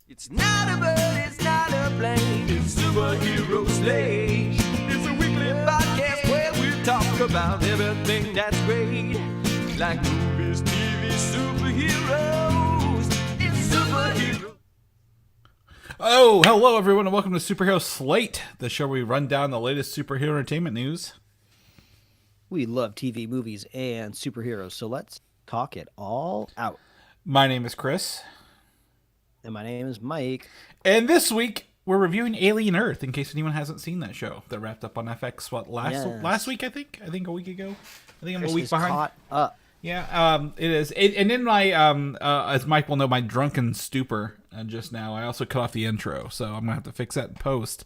It's not a bird, it's not a plane, it's Superhero Slate. It's a weekly podcast where we talk about everything that's great. Like movies, TV, superheroes. It's superhero. Oh, hello everyone and welcome to Superhero Slate, the show where we run down the latest superhero entertainment news. We love TV, movies, and superheroes, so let's talk it all out. My name is Chris. And my name is Mike. And this week, we're reviewing Alien Earth, in case anyone hasn't seen that show that wrapped up on FX, last week, I think a week ago. I think I'm Chris a week is behind. Caught up. Yeah, it is. And in my, as Mike will know, my drunken stupor just now, I also cut off the intro, so I'm going to have to fix that in post.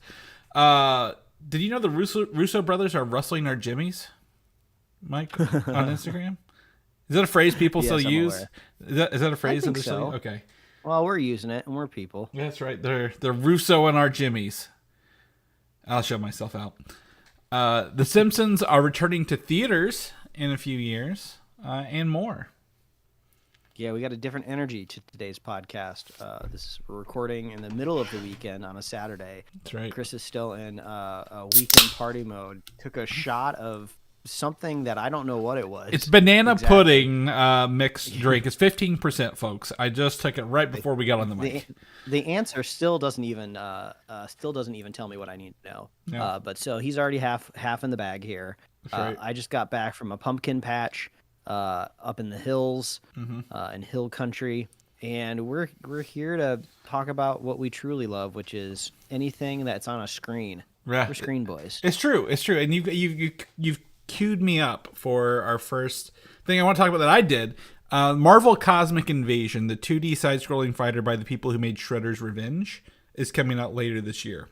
Did you know the Russo Brothers are rustling our jimmies, Mike, on Instagram? Is that a phrase people still use? Is that a phrase? I think so. Okay. Well, we're using it, and we're people. That's right. They're Russo and our jimmies. I'll show myself out. The Simpsons are returning to theaters in a few years, and more. Yeah, we got a different energy to today's podcast. We're recording in the middle of the weekend on a Saturday. That's right. Chris is still in a weekend party mode. Took a shot of something that I don't know what it was. It's banana pudding mixed drink. It's 15%, folks. I just took it right before we got on the mic. The answer still doesn't even tell me what I need to know. No. But so he's already half in the bag here. Right. I just got back from a pumpkin patch up in the hills in hill country, and we're here to talk about what we truly love, which is anything that's on a screen. Right. We're screen boys. It's true, and you've queued me up for our first thing I want to talk about that I did. Marvel Cosmic Invasion, the 2D side-scrolling fighter by the people who made Shredder's Revenge, is coming out later this year.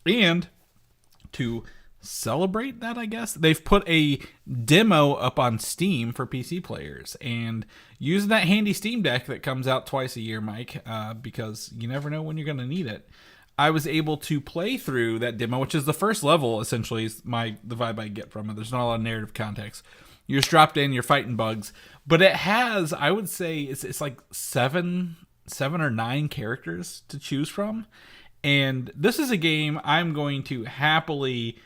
And to celebrate that, I guess, they've put a demo up on Steam for PC players. And using that handy Steam Deck that comes out twice a year, Mike, because you never know when you're going to need it, I was able to play through that demo, which is the first level, essentially, is the vibe I get from it. There's not a lot of narrative context. You're just dropped in, you're fighting bugs. But it has, I would say, it's like seven or nine characters to choose from. And this is a game I'm going to happily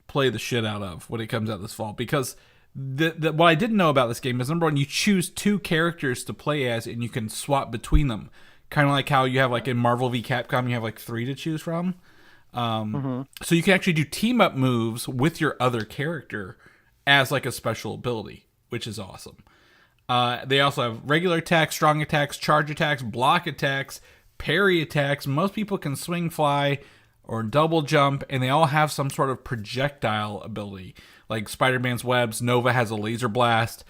play the shit out of when it comes out this fall. Because what I didn't know about this game is, number one, you choose two characters to play as, and you can swap between them. Kind of like how you have, like, in Marvel v. Capcom, you have, like, 3 to choose from. So you can actually do team-up moves with your other character as, like, a special ability, which is awesome. They also have regular attacks, strong attacks, charge attacks, block attacks, parry attacks. Most people can swing, fly, or double jump, and they all have some sort of projectile ability. Like Spider-Man's webs, Nova has a laser blast.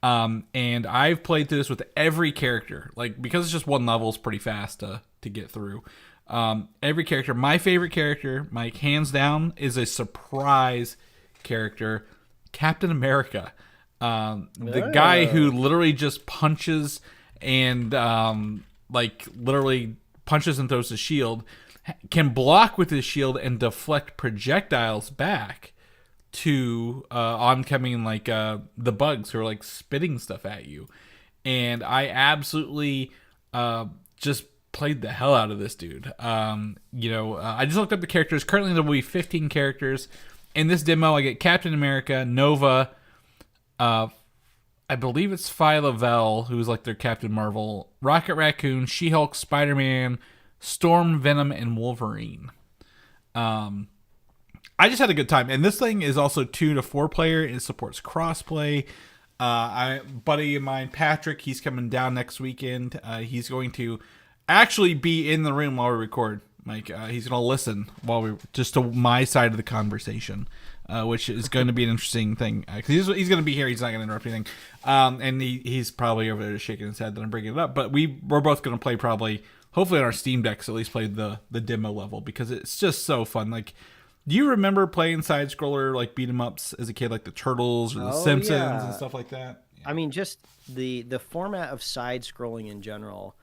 And I've played through this with every character, like, because it's just one level, it's pretty fast to get through. Every character, my favorite character, Mike, hands down, is a surprise character, Captain America. The guy who literally just punches and, literally punches and throws his shield, can block with his shield and deflect projectiles back to oncoming, like, the bugs who are, like, spitting stuff at you. And I absolutely just played the hell out of this dude. I just looked up the characters. Currently there will be 15 characters. In this demo, I get Captain America, Nova, I believe it's Phyla-Vell, who's like their Captain Marvel, Rocket Raccoon, She-Hulk, Spider-Man, Storm, Venom, and Wolverine. I just had a good time, and this thing is also 2 to 4 player. It supports crossplay. Buddy of mine, Patrick, he's coming down next weekend. He's going to actually be in the room while we record. Mike, he's going to listen just to my side of the conversation, which is going to be an interesting thing. Because he's going to be here, he's not going to interrupt anything, and he's probably over there shaking his head that I'm bringing it up. But we're both going to play probably, hopefully on our Steam decks, at least play the demo level, because it's just so fun. Like, do you remember playing side-scroller, like, beat-em-ups as a kid, like the Turtles or the Simpsons and stuff like that? Yeah. I mean, just the format of side-scrolling in general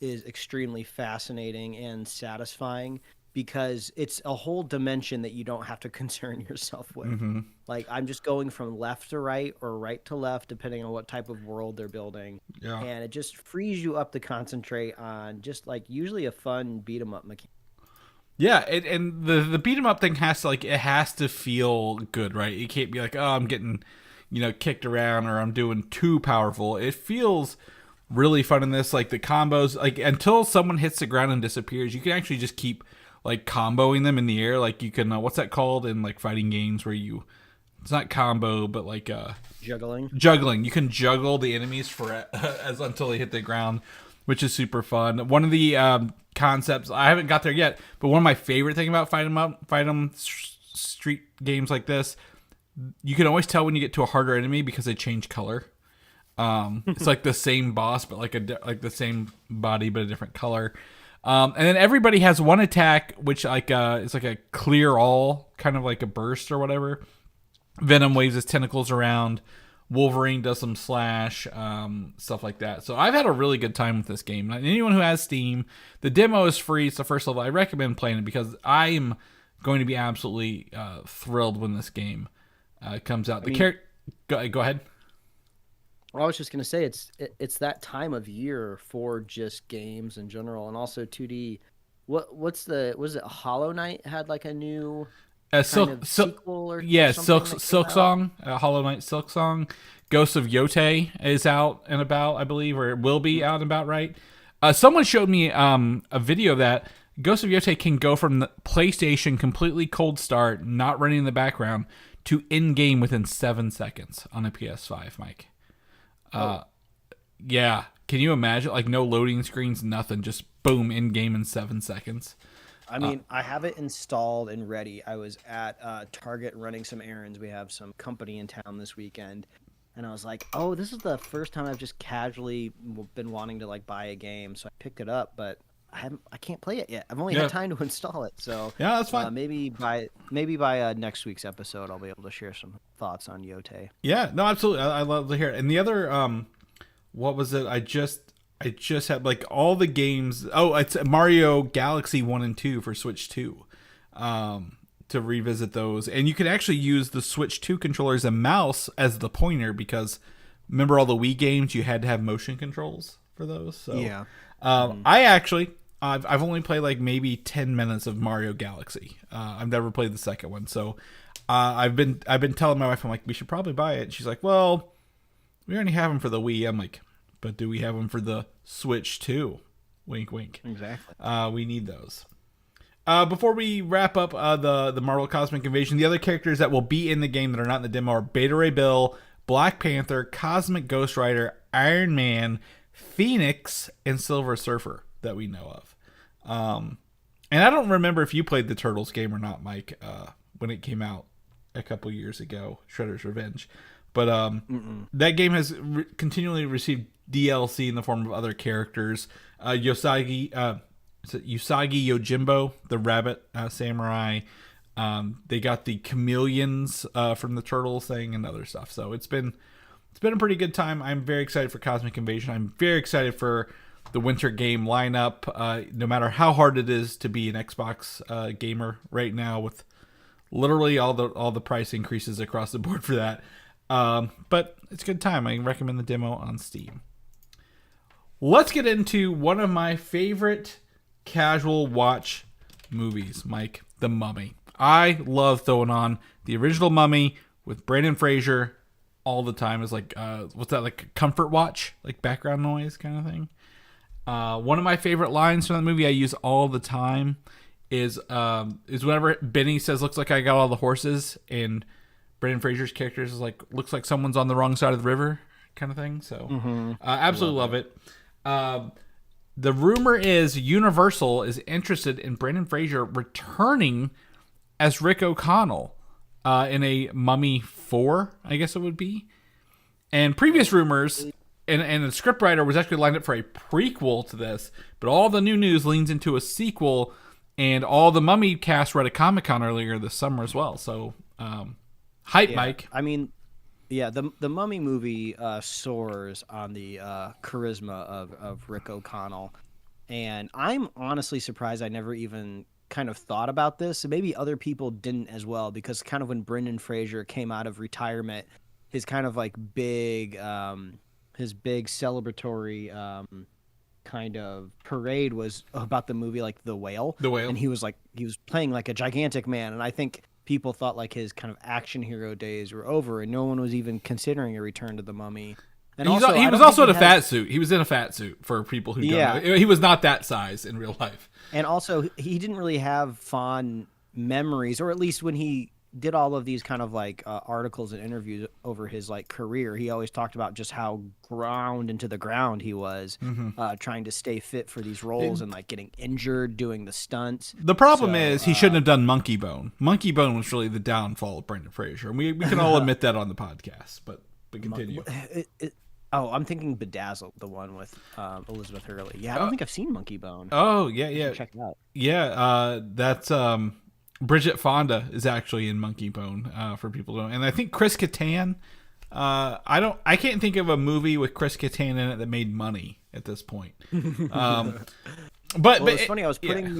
is extremely fascinating and satisfying. because it's a whole dimension that you don't have to concern yourself with. Like, I'm just going from left to right or right to left, depending on what type of world they're building. Yeah. And it just frees you up to concentrate on just like usually a fun beat 'em up mechanic. Yeah, and the beat 'em up thing has to it has to feel good, right? It can't be like, oh, I'm getting, kicked around or I'm doing too powerful. It feels really fun in this. Like the combos, like until someone hits the ground and disappears, you can actually just keep like comboing them in the air. Like you can, what's that called in like fighting games where it's not combo, but like Juggling. You can juggle the enemies for as until they hit the ground, which is super fun. One of the concepts, I haven't got there yet, but one of my favorite thing about fight 'em street games like this, you can always tell when you get to a harder enemy because they change color. It's like the same boss, but like the same body, but a different color. And then everybody has one attack, which it's like a clear all, kind of like a burst or whatever. Venom waves his tentacles around. Wolverine does some slash, stuff like that. So I've had a really good time with this game. And anyone who has Steam, the demo is free. It's the first level. I recommend playing it because I'm going to be absolutely thrilled when this game comes out. Go ahead. I was just gonna say it's that time of year for just games in general, and also 2D. Was it Hollow Knight had like a new sequel or Silk Song, Hollow Knight Silk Song. Ghost of Yote is out and about, I believe, or it will be out and about, right? Someone showed me a video of that Ghost of Yote can go from the PlayStation completely cold start, not running in the background, to in-game within 7 seconds on a PS5, Mike. Yeah. Can you imagine? Like no loading screens, nothing. Just boom, in game in 7 seconds. I mean, I have it installed and ready. I was at Target running some errands. We have some company in town this weekend. And I was like, oh, this is the first time I've just casually been wanting to like buy a game. So I picked it up, but I can't play it yet. I've only had time to install it. So yeah, that's fine. Maybe by next week's episode, I'll be able to share some thoughts on Yote. Yeah, no, absolutely. I love to hear it. And the other, what was it? I just had like all the games. Oh, it's Mario Galaxy 1 and 2 for Switch 2. To revisit those. And you can actually use the Switch 2 controllers and mouse as the pointer because remember all the Wii games, you had to have motion controls for those. So yeah. I've only played like maybe 10 minutes of Mario Galaxy. I've never played the second one. So I've been telling my wife, I'm like, we should probably buy it. And she's like, well, we already have them for the Wii. I'm like, but do we have them for the Switch 2? Wink, wink. Exactly. We need those. Before we wrap up the Marvel Cosmic Invasion, the other characters that will be in the game that are not in the demo are Beta Ray Bill, Black Panther, Cosmic Ghost Rider, Iron Man, Phoenix, and Silver Surfer that we know of. And I don't remember if you played the Turtles game or not, Mike, when it came out a couple years ago, Shredder's Revenge. But that game has continually received DLC in the form of other characters. Usagi Yojimbo, the rabbit samurai. They got the chameleons from the Turtles thing and other stuff. So it's been a pretty good time. I'm very excited for Cosmic Invasion. I'm very excited for the winter game lineup. No matter how hard it is to be an Xbox gamer right now, with literally all the price increases across the board for that. But it's a good time. I recommend the demo on Steam. Let's get into one of my favorite casual watch movies, Mike, The Mummy. I love throwing on the original Mummy with Brendan Fraser all the time. It's like, what's that, like a comfort watch, like background noise kind of thing. One of my favorite lines from the movie I use all the time is whenever Benny says, "Looks like I got all the horses," and Brendan Fraser's character is like, "Looks like someone's on the wrong side of the river," kind of thing. So, absolutely love it. The rumor is Universal is interested in Brendan Fraser returning as Rick O'Connell in a Mummy 4, I guess it would be. And previous rumors, and the scriptwriter was actually lined up for a prequel to this, but all the new news leans into a sequel, and all the Mummy cast were at a Comic-Con earlier this summer as well. So, hype, yeah, Mike. I mean, yeah, the Mummy movie soars on the charisma of Rick O'Connell, and I'm honestly surprised I never even kind of thought about this, and maybe other people didn't as well, because kind of when Brendan Fraser came out of retirement, his kind of like his big celebratory kind of parade was about the movie like The Whale. The Whale. And he was playing like a gigantic man, and I think people thought like his kind of action hero days were over, and no one was even considering a return to the Mummy. And he was also in a fat suit. He was in a fat suit for people who don't know. He was not that size in real life. And also, he didn't really have fond memories, or at least when he did all of these kind of like articles and interviews over his like career, he always talked about just how ground into the ground he was, trying to stay fit for these roles and like getting injured doing the stunts. The problem is he shouldn't have done Monkey Bone. Monkey Bone was really the downfall of Brendan Fraser, and we can all admit that on the podcast. But continue. Oh, I'm thinking Bedazzled, the one with Elizabeth Hurley. Yeah, I don't think I've seen Monkey Bone. Oh, yeah. Check it out. Yeah, that's Bridget Fonda is actually in Monkey Bone, for people who don't. And I think Chris Kattan. I can't think of a movie with Chris Kattan in it that made money at this point. But it's funny. I was putting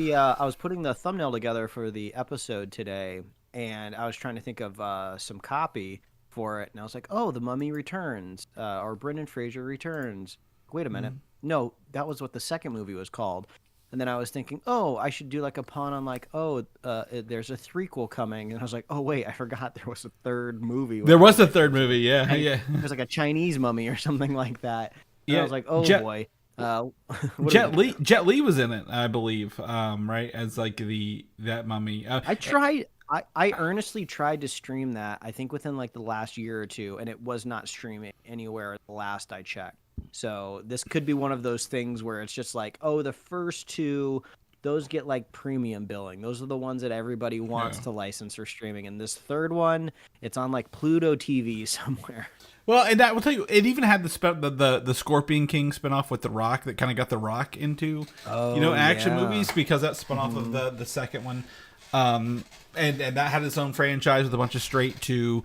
the thumbnail together for the episode today, and I was trying to think of some copy for it, and I was like, "Oh, The Mummy Returns," or Brendan Fraser Returns. Wait a minute, no, that was what the second movie was called. And then I was thinking, oh, I should do like a pun on like, there's a threequel coming, and I was like, oh wait, I forgot there was a third movie. There was a third movie, yeah. There's like a Chinese mummy or something like that. And I was like, oh boy. Jet Li was in it, I believe, right, as like that mummy. I earnestly tried to stream that, I think within like the last year or two, and it was not streaming anywhere at the last I checked. So this could be one of those things where it's just like, oh, the first two, those get like premium billing. Those are the ones that everybody wants to license for streaming. And this third one, it's on like Pluto TV somewhere. Well, and that will tell you, it even had the Scorpion King spinoff with The Rock that kind of got The Rock into action movies, because that spun off of the second one. And that had its own franchise with a bunch of straight to,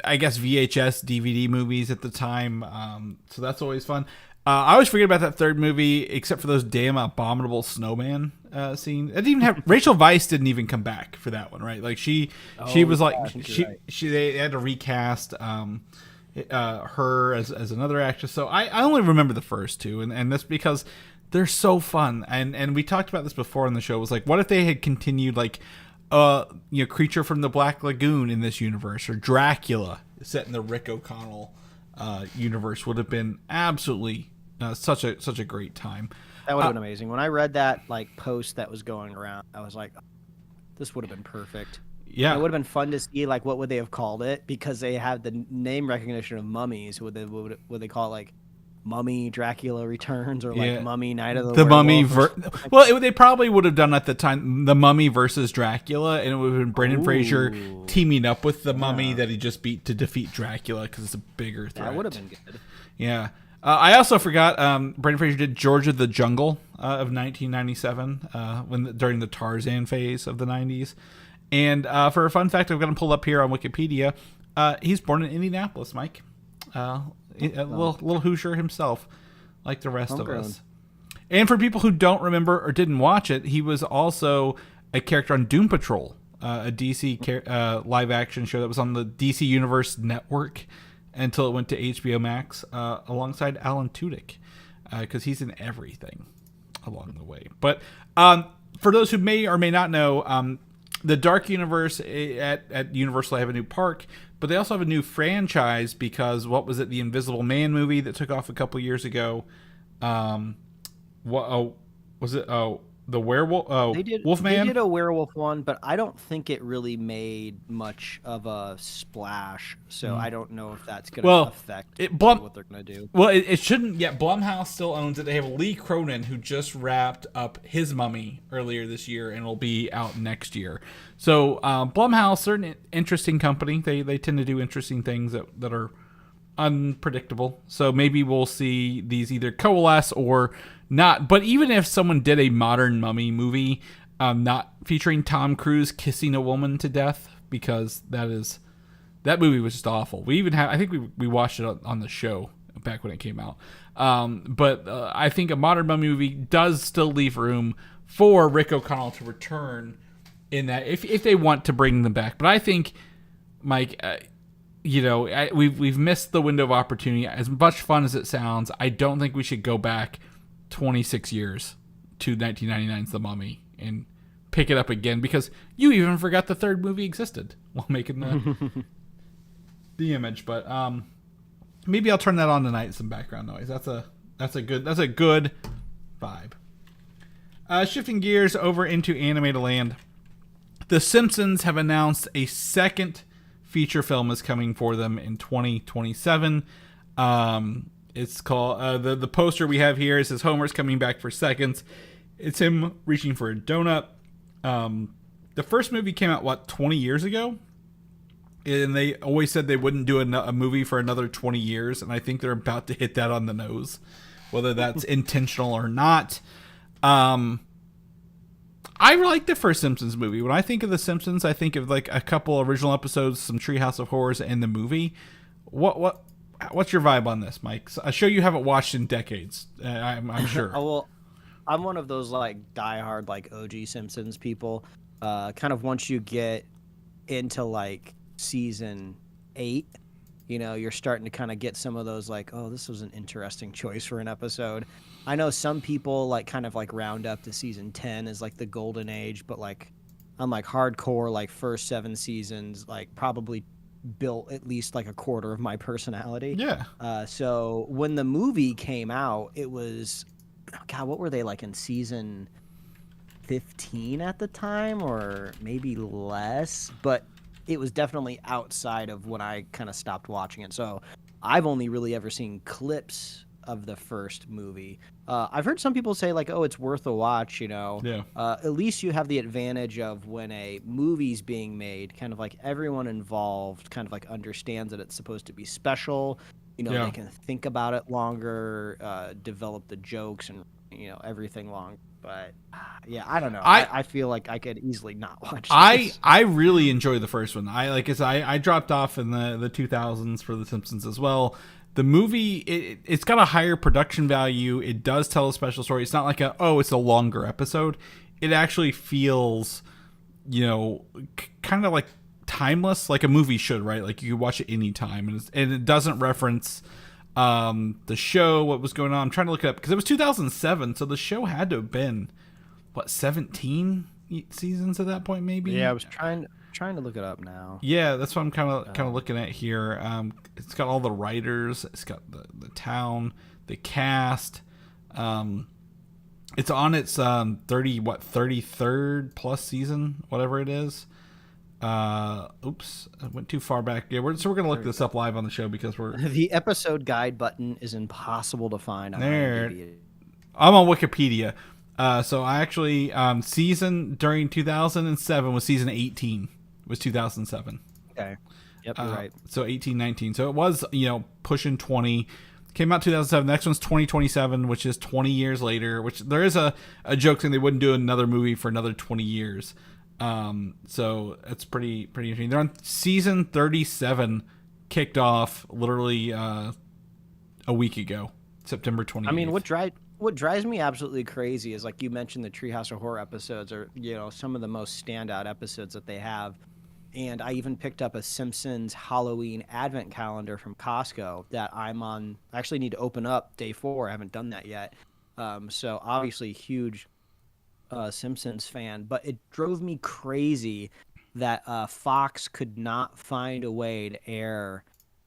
I guess, VHS DVD movies at the time. So that's always fun. I always forget about that third movie, except for those damn abominable snowman scene. It didn't even have Rachel Weisz didn't even come back for that one, right? Like she was like they had to recast her as another actress. So I only remember the first two, and that's because they're so fun. And we talked about this before on the show. It was like, what if they had continued like Creature from the Black Lagoon in this universe, or Dracula set in the Rick O'Connell universe would have been absolutely such a great time. That would have been amazing. When I read that like post that was going around, I was like, this would have been perfect. Yeah, and it would have been fun to see like what would they have called it, because they have the name recognition of mummies. Would they call it like Mummy Dracula Returns, or like Mummy Night of the Mummy? They probably would have done at the time the Mummy versus Dracula, and it would have been Brendan Fraser teaming up with the Mummy that he just beat to defeat Dracula because it's a bigger threat. That would have been good. Yeah. I also forgot Brendan Fraser did George of the Jungle of 1997 during the Tarzan phase of the 90s. And for a fun fact I'm going to pull up here on Wikipedia, he's born in Indianapolis, Mike. A little Hoosier himself, like the rest of us. And for people who don't remember or didn't watch it, he was also a character on Doom Patrol, a DC live action show that was on the DC Universe Network until it went to HBO Max, alongside Alan Tudyk, because he's in everything along the way. But for those who may or may not know, the Dark Universe at Universal have a new park, but they also have a new franchise because, what was it, the Invisible Man movie that took off a couple years ago? The werewolf? Wolfman? They did a werewolf one, but I don't think it really made much of a splash, so I don't know if that's going to affect what they're going to do. Well, it shouldn't yet. Blumhouse still owns it. They have Lee Cronin, who just wrapped up his Mummy earlier this year and will be out next year. So Blumhouse, they're an interesting company. They tend to do interesting things that are unpredictable. So maybe we'll see these either coalesce or not. But even if someone did a modern Mummy movie, not featuring Tom Cruise kissing a woman to death, because that movie was just awful. We even have, I think we watched it on the show back when it came out. But I think a modern Mummy movie does still leave room for Rick O'Connell to return in that if they want to bring them back. But I think, Mike, we've missed the window of opportunity. As much fun as it sounds, I don't think we should go back 26 years to 1999's The Mummy and pick it up again, because you even forgot the third movie existed while making the image. But maybe I'll turn that on tonight. Some background noise. That's a good vibe. Shifting gears over into animated land, the Simpsons have announced a second feature film is coming for them in 2027. It's called the poster we have here. It says Homer's coming back for seconds. It's him reaching for a donut. The first movie came out 20 years ago, and they always said they wouldn't do a movie for another 20 years, and I think they're about to hit that on the nose, whether that's intentional or not. I like the first Simpsons movie. When I think of the Simpsons, I think of like a couple original episodes, some Treehouse of Horrors, and the movie. What's your vibe on this, Mike? A show you haven't watched in decades, I'm sure. Oh, well, I'm one of those like diehard like OG Simpsons people. Kind of once you get into like season 8, you're starting to kind of get some of those like, oh, this was an interesting choice for an episode. I know some people like kind of like round up to season 10 as like the golden age, but like I'm like hardcore like first 7 seasons like probably built at least like a quarter of my personality. Yeah. So when the movie came out, it was, God, what were they like in season 15 at the time, or maybe less? But it was definitely outside of when I kind of stopped watching it. So I've only really ever seen clips of the first movie. I've heard some people say like, oh, it's worth a watch, Yeah. At least you have the advantage of when a movie's being made, kind of like everyone involved kind of like understands that it's supposed to be special. Yeah. They can think about it longer, develop the jokes and, everything long. But yeah, I don't know. I feel like I could easily not watch this. I really enjoy the first one. I dropped off in the 2000s for The Simpsons as well. The movie, it's got a higher production value. It does tell a special story. It's not like it's a longer episode. It actually feels, kind of like timeless, like a movie should, right? Like you can watch it anytime, and it doesn't reference the show, what was going on. I'm trying to look it up because it was 2007, so the show had to have been 17 seasons at that point, maybe. Yeah, I was trying to look it up now. Yeah, that's what I'm kind of looking at here. It's got all the writers, it's got the town, the cast. It's on its 33rd plus season, whatever it is. Oops, I went too far back. Yeah, we're gonna look this up live on the show because the episode guide button is impossible to find on IMDb. I'm on Wikipedia. So I actually season during 2007 was season 18. Was 2007. Okay. Yep, you're right. So 18, 19. So it was, pushing 20. Came out 2007. The next one's 2027, which is 20 years later, which there is a joke saying they wouldn't do another movie for another 20 years. So that's pretty interesting. They're on season 37, kicked off literally a week ago, September 28th. I mean, what drives me absolutely crazy is, like you mentioned, the Treehouse of Horror episodes are, some of the most standout episodes that they have. And I even picked up a Simpsons Halloween advent calendar from Costco that I'm on. I actually need to open up day 4. I haven't done that yet. So obviously huge Simpsons fan, but it drove me crazy that Fox could not find a way to air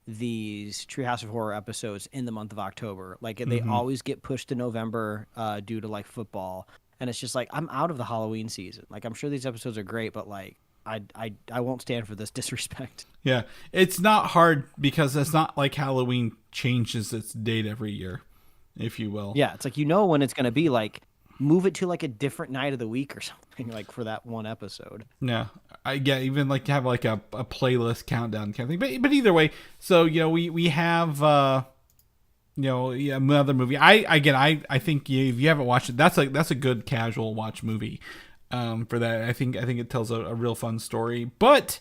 these Treehouse of Horror episodes in the month of October. Like they always get pushed to November due to like football. And it's just like, I'm out of the Halloween season. Like, I'm sure these episodes are great, but like, I won't stand for this disrespect. Yeah, it's not hard because it's not like Halloween changes its date every year, if you will. Yeah, it's like, when it's going to be, like, move it to like a different night of the week or something, like for that one episode. Yeah, I get even like to have like a playlist countdown kind of thing. But either way, so we have another movie. I think if you haven't watched it, that's a good casual watch movie. For that, I think it tells a real fun story. But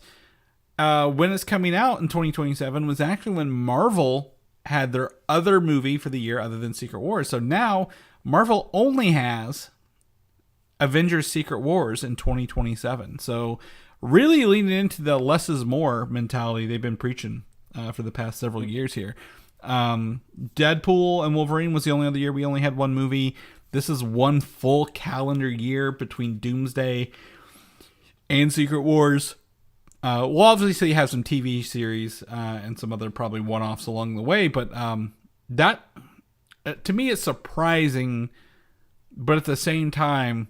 when it's coming out in 2027 was actually when Marvel had their other movie for the year other than Secret Wars. So now Marvel only has Avengers Secret Wars in 2027. So really leaning into the less is more mentality they've been preaching for the past several years here. Deadpool and Wolverine was the only other year we only had one movie. This is one full calendar year between Doomsday and Secret Wars. We'll obviously have some TV series and some other probably one-offs along the way, but that to me is surprising. But at the same time,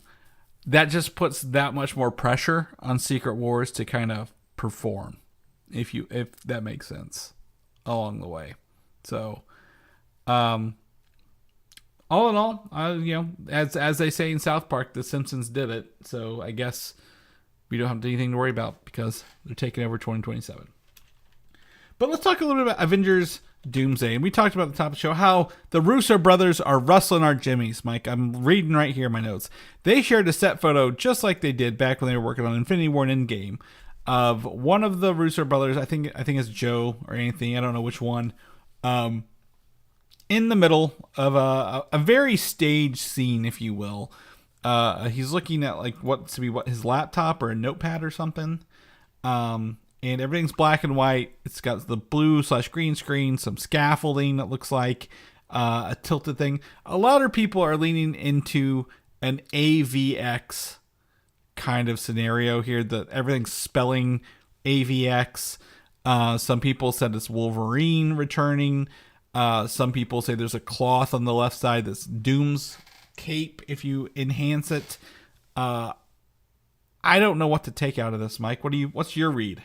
that just puts that much more pressure on Secret Wars to kind of perform, if that makes sense, along the way. So, all in all, as they say in South Park, the Simpsons did it. So I guess we don't have anything to worry about because they're taking over 2027. But let's talk a little bit about Avengers Doomsday. And we talked about at the top of the show how the Russo brothers are rustling our jimmies, Mike. I'm reading right here in my notes. They shared a set photo just like they did back when they were working on Infinity War and Endgame of one of the Russo brothers. I think it's Joe or Anthony. I don't know which one. In the middle of a very staged scene, if you will. He's looking at like his laptop or a notepad or something. And everything's black and white. It's got the blue/green screen, some scaffolding that looks like a tilted thing. A lot of people are leaning into an AVX kind of scenario here. That everything's spelling AVX. Some people said it's Wolverine returning. Some people say there's a cloth on the left side that's Doom's cape if you enhance it. I don't know what to take out of this, Mike. What's your read?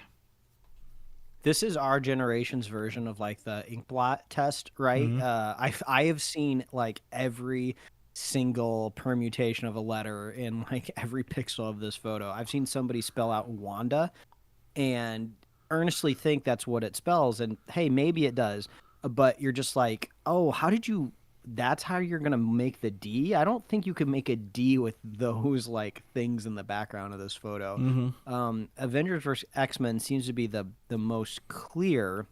This is our generation's version of like the inkblot test, right? Mm-hmm. I have seen like every single permutation of a letter in like every pixel of this photo. I've seen somebody spell out Wanda and earnestly think that's what it spells. And hey, maybe it does, but you're just like, oh, that's how you're going to make the D? I don't think you could make a D with those like things in the background of this photo. Mm-hmm. Avengers vs. X-Men seems to be the most clear,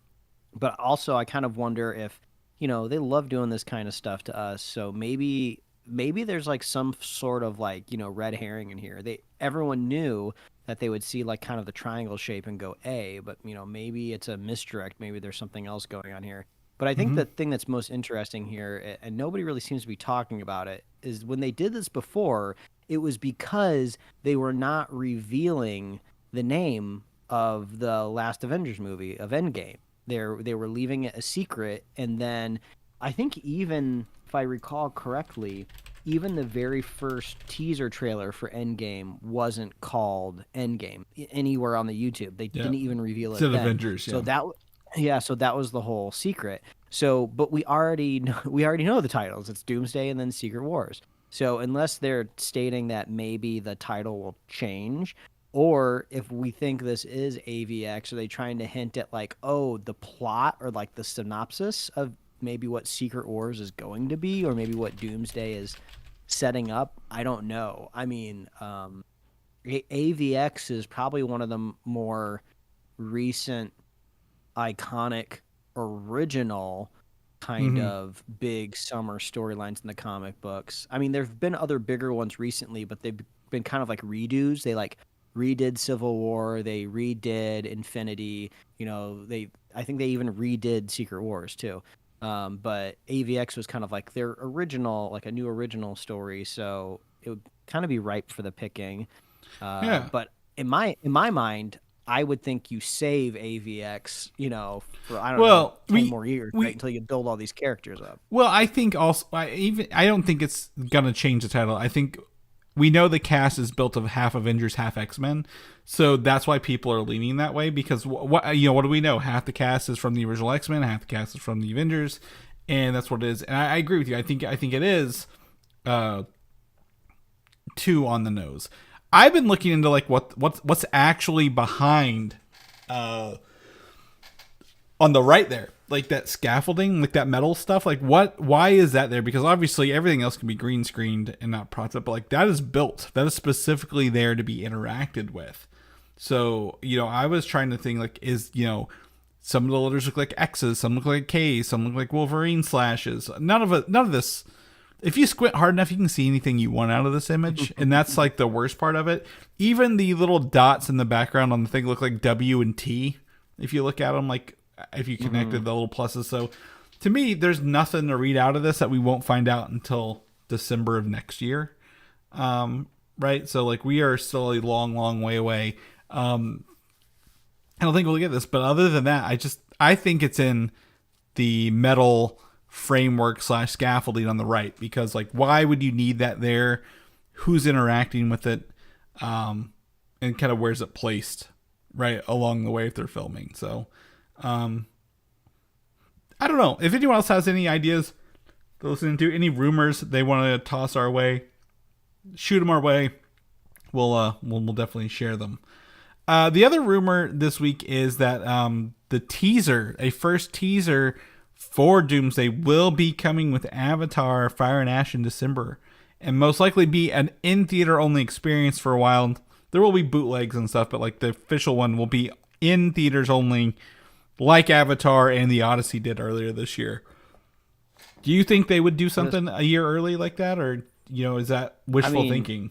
but also I kind of wonder if, they love doing this kind of stuff to us. So maybe there's like some sort of like, red herring in here. Everyone knew that they would see like kind of the triangle shape and go A, but maybe it's a misdirect. Maybe there's something else going on here. But I think the thing that's most interesting here, and nobody really seems to be talking about it, is when they did this before, it was because they were not revealing the name of the last Avengers movie, of Endgame. They were leaving it a secret, and then I think even, if I recall correctly, even the very first teaser trailer for Endgame wasn't called Endgame anywhere on the YouTube. They didn't even reveal it then. Avengers, yeah. So that was the whole secret. So, but we already know the titles. It's Doomsday and then Secret Wars. So unless they're stating that maybe the title will change, or if we think this is AVX, are they trying to hint at like, oh, the plot or like the synopsis of maybe what Secret Wars is going to be, or maybe what Doomsday is setting up? I don't know. I mean, AVX is probably one of the more recent iconic original kind of big summer storylines in the comic books. I mean, there've been other bigger ones recently, but they've been kind of like redos. They like redid Civil War, they redid Infinity, I think they even redid Secret Wars too. But AVX was kind of like their original, like a new original story, so it would kind of be ripe for the picking. But in my mind, I would think you save AVX, for I don't know, 10 more years, right, until you build all these characters up. Well, I think also I don't think it's gonna change the title. I think we know the cast is built of half Avengers, half X-Men, so that's why people are leaning that way. Because what do we know? Half the cast is from the original X-Men, half the cast is from the Avengers, and that's what it is. And I agree with you. I think it is too on the nose. I've been looking into like what's actually behind on the right there, like that scaffolding, like that metal stuff. Like why is that there? Because obviously everything else can be green screened and not propped up, but like that is built. That is specifically there to be interacted with. So, I was trying to think like, is, Some of the letters look like X's, some look like K's, some look like Wolverine slashes. None of this. If you squint hard enough, you can see anything you want out of this image, and that's like the worst part of it. Even the little dots in the background on the thing look like W and T. If you look at them, like if you connected the little pluses. So to me, there's nothing to read out of this that we won't find out until December of next year. Right? So like we are still a long, long way away. I don't think we'll get this, but other than that, I think it's in the metal framework / scaffolding on the right, because like why would you need that there? Who's interacting with it? And kind of where's it placed right along the way if they're filming. So I don't know if anyone else has any ideas to listen to, any rumors they want to toss our way, shoot them our way. We'll definitely share them. The other rumor this week is that a first teaser for Doomsday will be coming with Avatar Fire and Ash in December, and most likely be an in-theater only experience for a while. There will be bootlegs and stuff, but like the official one will be in theaters only, like Avatar and the Odyssey did earlier this year. Do you think they would do something a year early like that, or is that wishful thinking?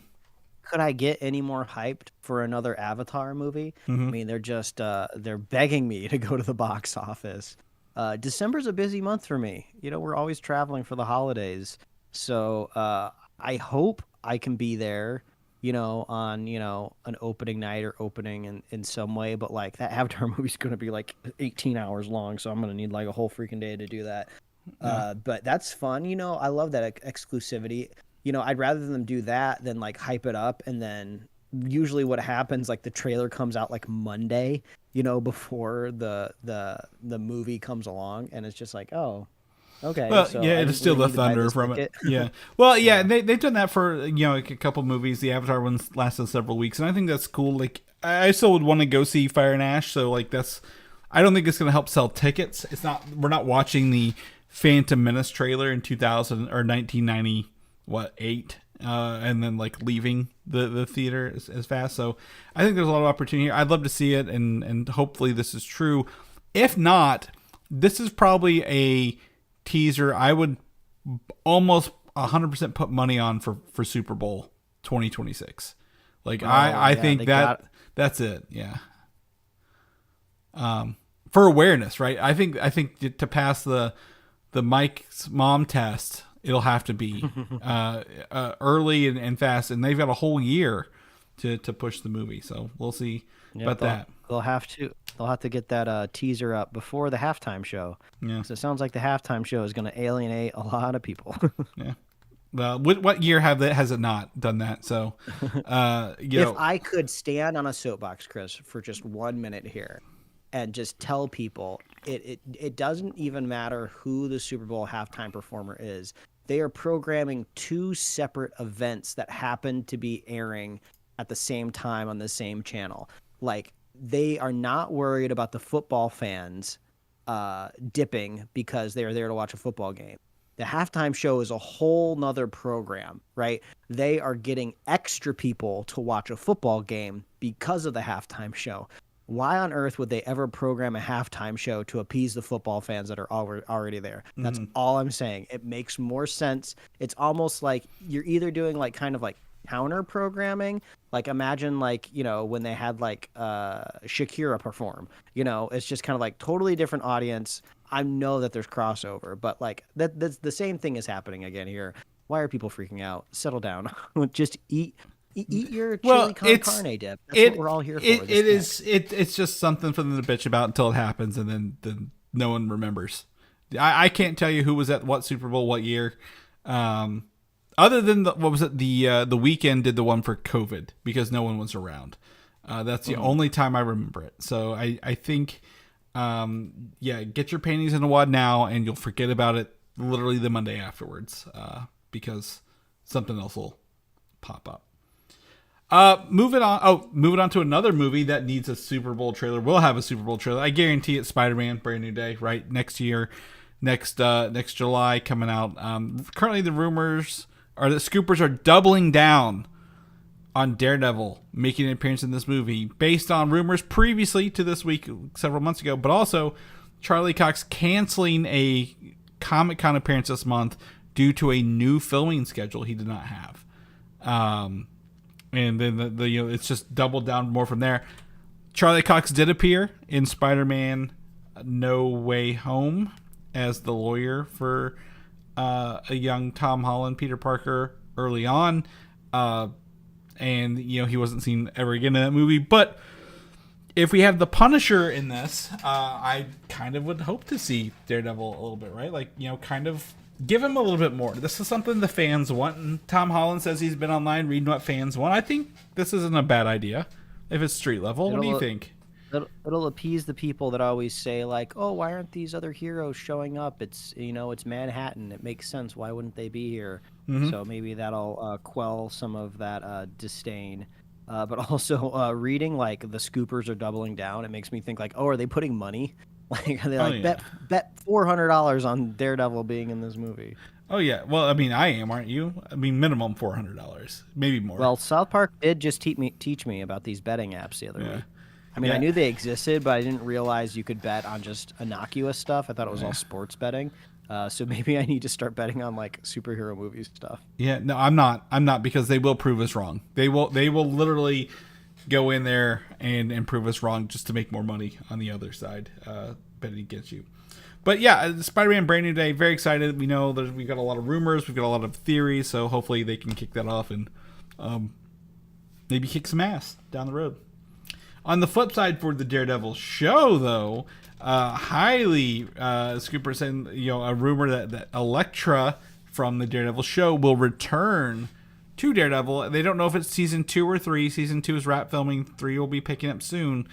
Could I get any more hyped for another Avatar movie? Mm-hmm. I mean, they're just they're begging me to go to the box office. December's a busy month for me. We're always traveling for the holidays. So I hope I can be there, on, an opening night or opening in some way. But like that Avatar movie's going to be like 18 hours long. So I'm going to need like a whole freaking day to do that. Yeah. But that's fun. I love that exclusivity. I'd rather them do that than like hype it up. And then usually what happens, like the trailer comes out like Monday, before the movie comes along, and it's just like, oh, okay. Well, so yeah, it's still the thunder from it. Yeah. Well, yeah, they've done that for like a couple movies. The Avatar ones lasted several weeks, and I think that's cool. Like, I still would want to go see Fire and Ash. So like I don't think it's going to help sell tickets. We're not watching the Phantom Menace trailer in 2000 or 1998. And then like leaving the theater as fast. So I think there's a lot of opportunity here. I'd love to see it, and hopefully this is true. If not, this is probably a teaser I would almost 100% put money on for Super Bowl 2026. Like I think that's it. Yeah. For awareness, right? I think to pass the Mike's mom test, it'll have to be early and fast, and they've got a whole year to push the movie. So we'll see about that. They'll have to get that teaser up before the halftime show. Yeah. So it sounds like the halftime show is going to alienate a lot of people. Yeah. What year has it not done that? So, if I could stand on a soapbox, Chris, for just 1 minute here, and just tell people it doesn't even matter who the Super Bowl halftime performer is. They are programming two separate events that happen to be airing at the same time on the same channel. Like, they are not worried about the football fans dipping because they are there to watch a football game. The halftime show is a whole nother program, right? They are getting extra people to watch a football game because of the halftime show. Why on earth would they ever program a halftime show to appease the football fans that are already there? That's all I'm saying. It makes more sense. It's almost like you're either doing like kind of like counter programming. Like imagine like, when they had like Shakira perform, it's just kind of like totally different audience. I know that there's crossover, but like that's the same thing is happening again here. Why are people freaking out? Settle down. Just eat your chili con carne dip. That's what we're all here for. It's just something for them to bitch about until it happens, and then no one remembers. I can't tell you who was at what Super Bowl what year, other than the Weeknd did the one for COVID because no one was around. That's the only time I remember it. So I think, get your panties in a wad now, and you'll forget about it literally the Monday afterwards, because something else will pop up. Moving on to another movie that needs a Super Bowl trailer. We'll have a Super Bowl trailer. I guarantee it's Spider-Man Brand New Day, right? Next year, next July coming out. Currently the rumors are that Scoopers are doubling down on Daredevil making an appearance in this movie based on rumors previously to this week several months ago, but also Charlie Cox canceling a Comic-Con appearance this month due to a new filming schedule he did not have. And then it's just doubled down more from there. Charlie Cox did appear in Spider-Man No Way Home as the lawyer for a young Tom Holland, Peter Parker, early on. And, he wasn't seen ever again in that movie. But if we have the Punisher in this, I kind of would hope to see Daredevil a little bit, right? Like, kind of give him a little bit more. This is something the fans want. And Tom Holland says he's been online reading what fans want. I think this isn't a bad idea if it's street level. What do you think? It'll appease the people that always say, like, oh, why aren't these other heroes showing up? It's, it's Manhattan. It makes sense. Why wouldn't they be here? Mm-hmm. So maybe that'll quell some of that disdain. But also reading, like, the scoopers are doubling down. It makes me think, like, oh, are they putting money? Like, are they bet $400 on Daredevil being in this movie? Oh, yeah. Well, I mean, I am, aren't you? I mean, minimum $400. Maybe more. Well, South Park did just teach me about these betting apps the other week. I mean, I knew they existed, but I didn't realize you could bet on just innocuous stuff. I thought it was all sports betting. So maybe I need to start betting on, like, superhero movie stuff. Yeah, no, I'm not, because they will prove us wrong. They will literally go in there and prove us wrong just to make more money on the other side, betting against you. But yeah, Spider-Man Brand New Day, very excited. We know that we've got a lot of rumors, we've got a lot of theories, so hopefully they can kick that off and maybe kick some ass down the road. On the flip side for the Daredevil show, though, highly Scooper saying, a rumor that Elektra from the Daredevil show will return to Daredevil. They don't know if it's season 2 or 3. Season 2 is wrap filming. 3 will be picking up soon.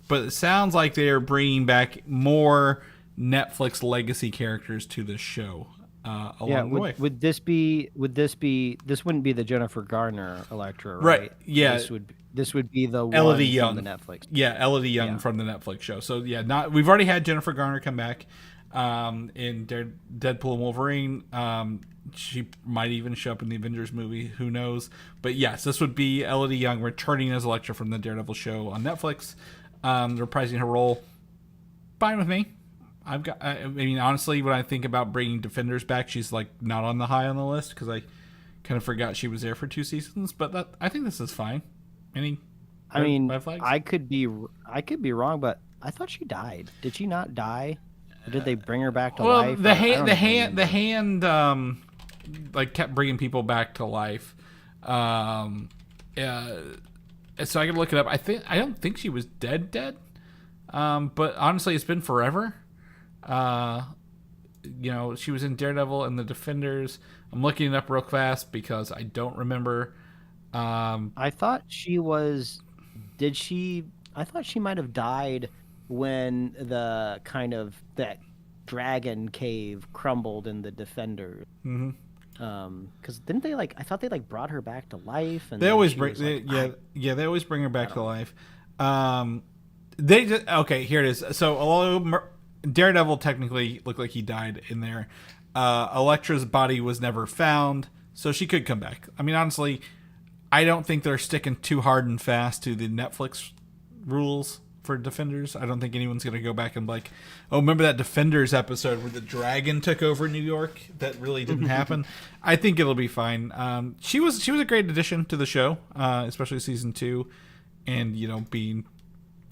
But it sounds like they are bringing back more Netflix legacy characters to the show. Along the way. This wouldn't be the Jennifer Garner Elektra, right? Yeah. This would be the Elodie Young from the Netflix. Yeah, Elodie Young from the Netflix show. So yeah, we've already had Jennifer Garner come back in Deadpool and Wolverine. She might even show up in the Avengers movie. Who knows? But yes, this would be Elodie Young returning as Elektra from the Daredevil show on Netflix, reprising her role. Fine with me. I mean, honestly, when I think about bringing Defenders back, she's like not on the high on the list because I kind of forgot she was there for 2 seasons. But I think this is fine. Red flags? I could be wrong, but I thought she died. Did she not die? Or did they bring her back to life? The hand, like kept bringing people back to life. So I could look it up. I don't think she was dead. But honestly, it's been forever. She was in Daredevil and the Defenders. I'm looking it up real fast because I don't remember. I thought she was. I thought she might have died when the kind of that dragon cave crumbled in the Defenders. Mm-hmm. Because didn't they I thought they brought her back to life, and they always bring. They always bring her back to life. They just here it is. So although Daredevil technically looked like he died in there, Elektra's body was never found, so she could come back. I mean, honestly, I don't think they're sticking too hard and fast to the Netflix rules for Defenders. I don't think anyone's going to go back and remember that Defenders episode where the dragon took over New York? That really didn't happen. I think it'll be fine. She was a great addition to the show, especially season 2, and being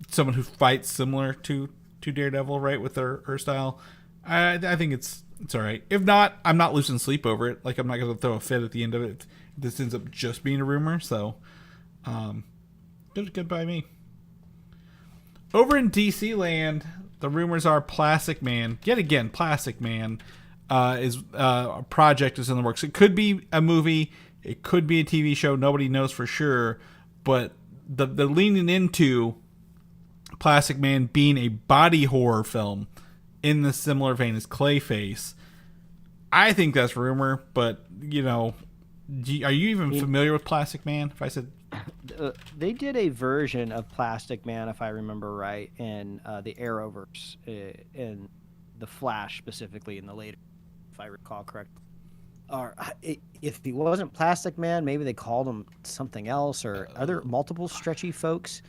someone who fights similar to Daredevil, right, with her style. I think it's all right. If not, I'm not losing sleep over it. I'm not going to throw a fit at the end of it. This ends up just being a rumor, so good by me. Over in DC land, the rumors are Plastic Man. Yet again, Plastic Man is a project is in the works. It could be a movie. It could be a TV show. Nobody knows for sure. But the leaning into Plastic Man being a body horror film in the similar vein as Clayface, I think that's rumor. But are you even familiar with Plastic Man? If I said they did a version of Plastic Man, if I remember right, in the Arrowverse, in the Flash specifically in the later, if I recall correctly. Or if he wasn't Plastic Man, maybe they called him something else. Or are there multiple stretchy folks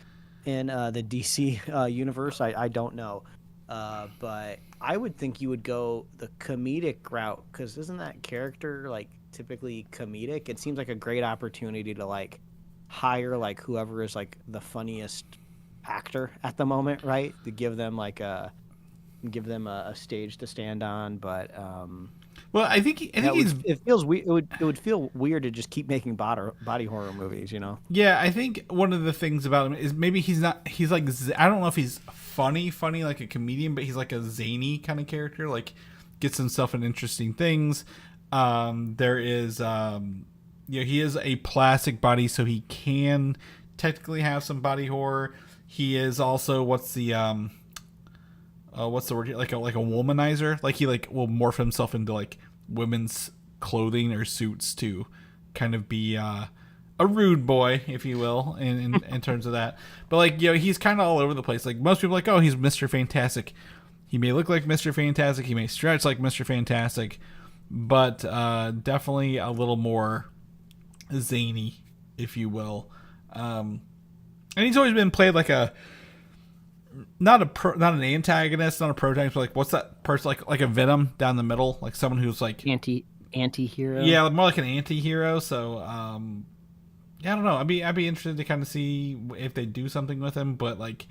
in the DC universe? I don't know. But I would think you would go the comedic route, because isn't that character like typically comedic? It seems like a great opportunity to like hire like whoever is like the funniest actor at the moment, right? To give them a stage to stand on. But Well, I think he's it feels it would feel weird to just keep making body horror movies, you know? yeah. I think one of the things about him is maybe he's not. He's like I don't know if he's funny like a comedian, but he's like a zany kind of character. Like gets himself in interesting things. There is he is a plastic body, so he can technically have some body horror. He is also what's the word, like a womanizer, like he like will morph himself into like women's clothing or suits to kind of be a rude boy, if you will, in terms of that. But like he's kind of all over the place. Like most people are like, oh, he's Mr. Fantastic. He may look like Mr. Fantastic, he may stretch like Mr. Fantastic, but definitely a little more zany, if you will. And he's always been played like a not an antagonist, not a protagonist, but like what's that person like a Venom down the middle, like someone who's like Anti-hero. yeah, more like an anti-hero. So yeah, I don't know. I'd be interested to kind of see if they do something with him, but like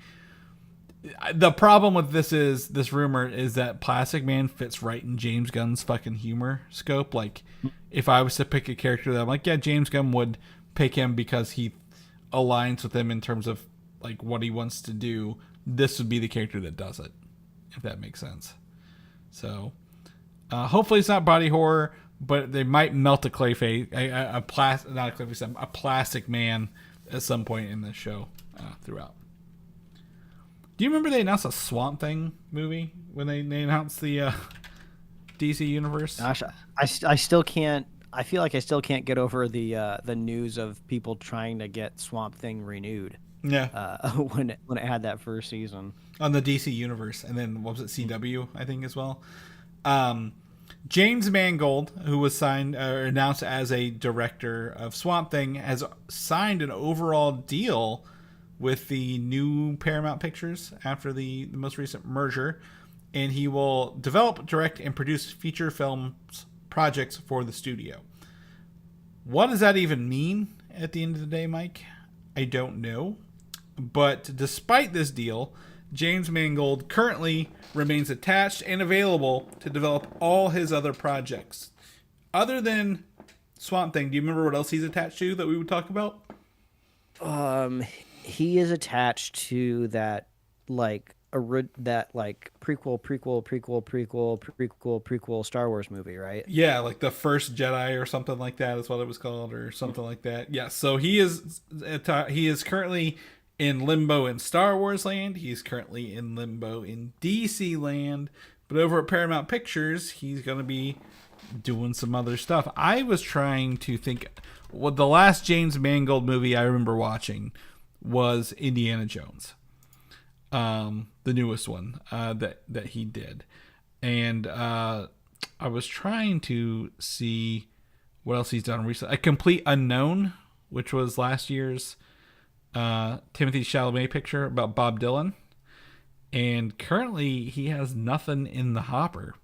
the problem with this rumor is that Plastic Man fits right in James Gunn's fucking humor scope. Like if I was to pick a character that I'm like, yeah, James Gunn would pick him because he aligns with him in terms of like what he wants to do, this would be the character that does it, if that makes sense. So hopefully it's not body horror, but they might melt a Clayface, a Plastic Man at some point in the show throughout. Do you remember they announced a Swamp Thing movie when they announced the DC universe? Gosh, I still can't. I feel like I still can't get over the news of people trying to get Swamp Thing renewed. Yeah. When it had that first season On the DC universe, and then what was it, CW, I think as well. James Mangold, who was signed or announced as a director of Swamp Thing, has signed an overall deal with the new Paramount Pictures after the most recent merger, and he will develop, direct, and produce feature films projects for the studio. What does that even mean at the end of the day, Mike? I don't know. But despite this deal, James Mangold currently remains attached and available to develop all his other projects. Other than Swamp Thing, do you remember what else he's attached to that we would talk about? He is attached to that prequel Star Wars movie, right? Yeah, like the First Jedi or something like that is what it was called, or something like that. Yeah, so he is currently in limbo in Star Wars land. He's currently in limbo in DC land. But over at Paramount Pictures, he's going to be doing some other stuff. I was trying to think. Well, the last James Mangold movie I remember watching was Indiana Jones, the newest one that he did. And I was trying to see what else he's done recently. A Complete Unknown, which was last year's Timothée Chalamet picture about Bob Dylan, and currently he has nothing in the hopper,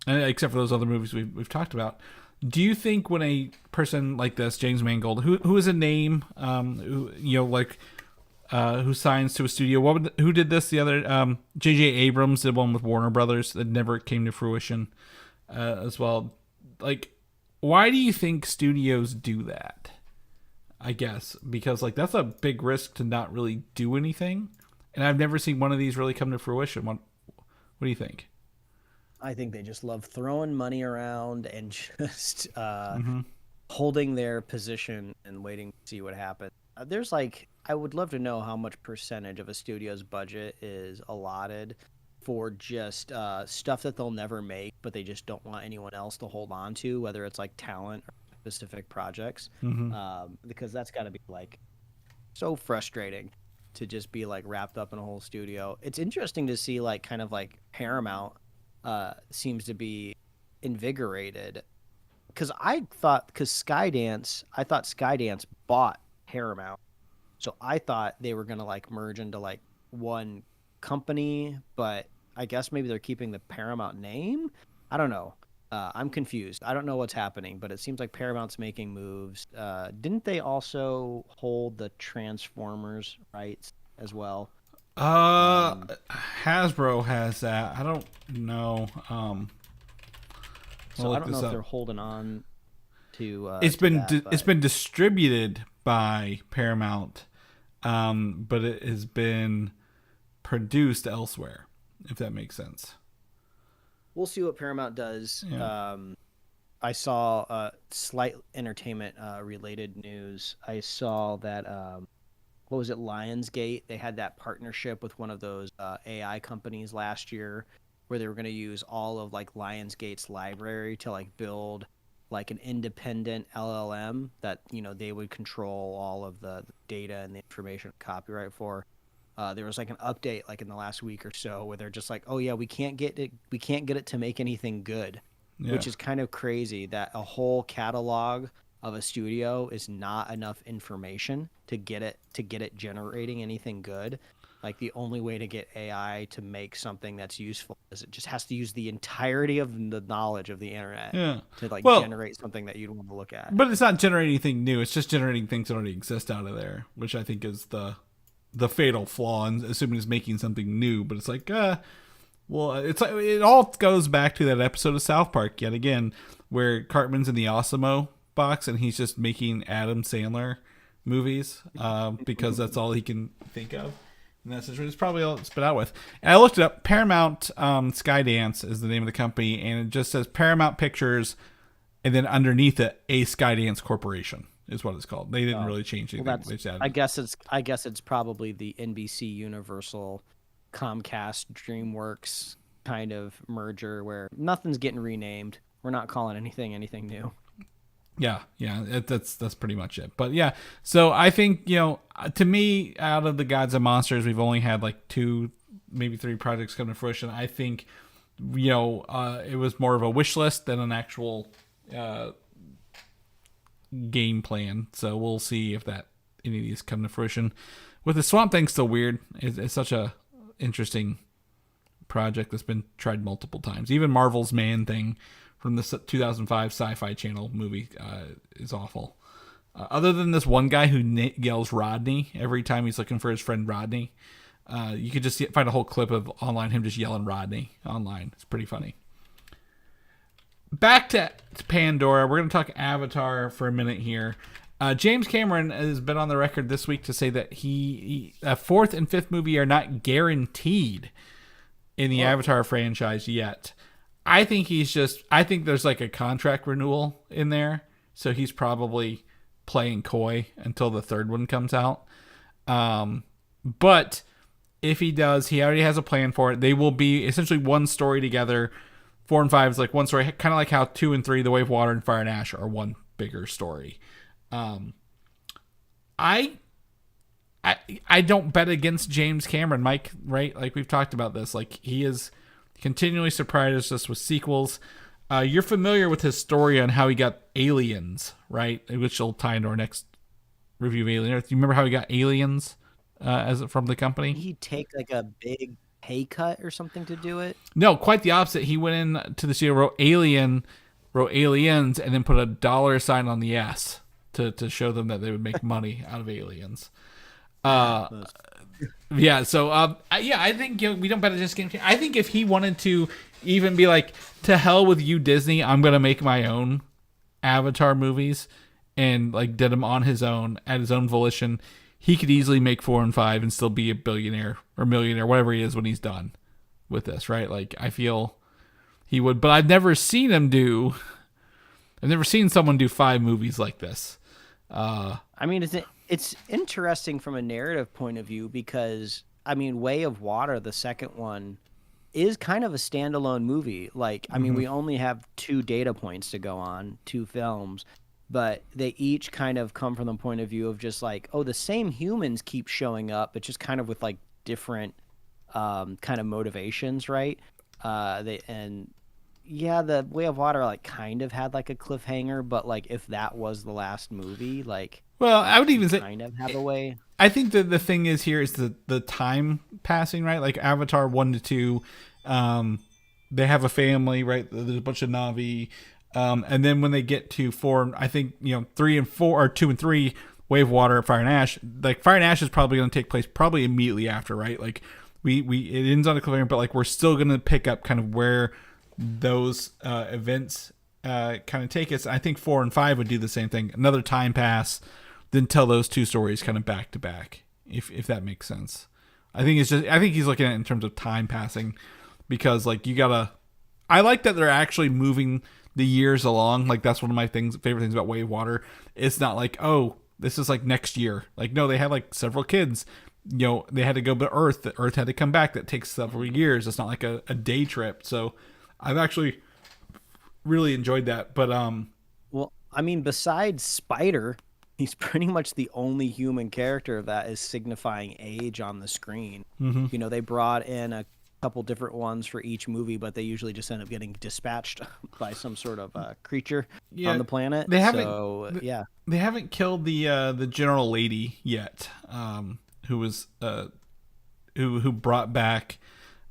except for those other movies we've talked about. Do you think when a person like this, James Mangold, who is a name, who signs to a studio, who did this? The other J.J. Abrams did one with Warner Brothers that never came to fruition, as well. Like, why do you think studios do that? I guess because like that's a big risk to not really do anything, and I've never seen one of these really come to fruition. What do you think? I think they just love throwing money around and just holding their position and waiting to see what happens. There's I would love to know how much percentage of a studio's budget is allotted for just stuff that they'll never make, but they just don't want anyone else to hold on to, whether it's like talent or specific projects, because that's got to be like so frustrating to just be like wrapped up in a whole studio. It's interesting to see like kind of like Paramount seems to be invigorated because I thought Skydance bought Paramount, so I thought they were gonna like merge into like one company, but I guess maybe they're keeping the Paramount name. I don't know. I'm confused. I don't know what's happening, but it seems like Paramount's making moves. Didn't they also hold the Transformers rights as well? Hasbro has that. I don't know. So I don't know if they're holding on to. It's been that, it's been distributed by Paramount, but it has been produced elsewhere. If that makes sense. We'll see what Paramount does. Yeah. I saw slight entertainment related news. I saw that what was it, Lionsgate? They had that partnership with one of those AI companies last year, where they were going to use all of like Lionsgate's library to like build like an independent LLM that they would control all of the data and the information copyright for. There was like an update like in the last week or so where they're just like, oh yeah, we can't get it to make anything good, which is kind of crazy that a whole catalog of a studio is not enough information to get it generating anything good. Like the only way to get AI to make something that's useful is it just has to use the entirety of the knowledge of the internet to like generate something that you'd want to look at. But it's not generating anything new. It's just generating things that already exist out of there, which I think is the fatal flaw in assuming it's making something new. But it's like, it's like it all goes back to that episode of South Park yet again, where Cartman's in the Osimo box and he's just making Adam Sandler movies because that's all he can think of. And that's it's probably all it's been out with. And I looked it up. Paramount Skydance is the name of the company, and it just says Paramount Pictures, and then underneath it, a Skydance Corporation is what it's called. They didn't really change anything. Well, I guess it's probably the NBC Universal Comcast DreamWorks kind of merger where nothing's getting renamed. We're not calling anything new. Yeah, that's pretty much it. But yeah, so I think, to me, out of the Gods and Monsters, we've only had like 2, maybe 3 projects come to fruition. I think, it was more of a wish list than an actual game plan. So we'll see if any of these come to fruition. With the Swamp Thing still weird. It's such a interesting project that's been tried multiple times. Even Marvel's Man Thing from the 2005 Sci-Fi Channel movie is awful. Other than this one guy who yells Rodney every time he's looking for his friend Rodney. You could just find a whole clip of online him just yelling Rodney online. It's pretty funny. Back to Pandora. We're going to talk Avatar for a minute here. James Cameron has been on the record this week to say that he 4th and 5th movie are not guaranteed in the Avatar franchise yet. I think there's like a contract renewal in there, so he's probably playing coy until the 3rd one comes out. But if he does, he already has a plan for it. They will be essentially one story together. 4 and 5 is like one story, kind of like how 2 and 3, The Way of Water and Fire and Ash, are one bigger story. I don't bet against James Cameron, Mike, right? Like we've talked about this. Like he is continually surprised us with sequels. You're familiar with his story on how he got Aliens, right? Which will tie into our next review of Aliens. Do you remember how he got Aliens from the company? Did he take like a big pay cut or something to do it? No, quite the opposite. He went in to the studio, wrote Aliens, and then put a dollar sign on the S to show them that they would make money out of Aliens. Yeah, so I think we don't bet against James Cameron. I think if he wanted to even be like, to hell with you, Disney, I'm gonna make my own Avatar movies, and like did them on his own at his own volition, he could easily make 4 and 5 and still be a billionaire or millionaire, whatever he is when he's done with this, right? Like I feel he would, but I've never seen someone do 5 movies like this. I mean, it's interesting from a narrative point of view because, I mean, Way of Water, the second one, is kind of a standalone movie. Like, I mean, we only have 2 data points to go on, 2 films, but they each kind of come from the point of view of just like, oh, the same humans keep showing up, but just kind of with like different kind of motivations, right? yeah, the Way of Water like kind of had like a cliffhanger, but like if that was the last movie, like Well, I would even say kind of have a way. I think that the thing is here is the time passing, right? Like Avatar 1 to 2, they have a family, right? There's a bunch of Na'vi, and then when they get to 4, I think 3 and 4 or 2 and 3, Wave, Water, Fire and Ash. Like Fire and Ash is probably going to take place probably immediately after, right? Like we it ends on a cliffhanger, but like we're still going to pick up kind of where those events kind of take us. I think 4 and 5 would do the same thing. Another time pass, then tell those two stories kind of back to back, if that makes sense. I think he's looking at it in terms of time passing, because like I like that they're actually moving the years along. Like that's one of my favorite things about Wave Water. It's not like, oh, this is like next year. Like no, they had like several kids. They had to go to Earth. The Earth had to come back. That takes several years. It's not like a day trip. So I've actually really enjoyed that. But Well, I mean, besides Spider, he's pretty much the only human character that is signifying age on the screen. mm-hmm. They brought in a couple different ones for each movie, but they usually just end up getting dispatched by some sort of creature on the planet. They haven't. They haven't killed the general lady yet, who was who brought back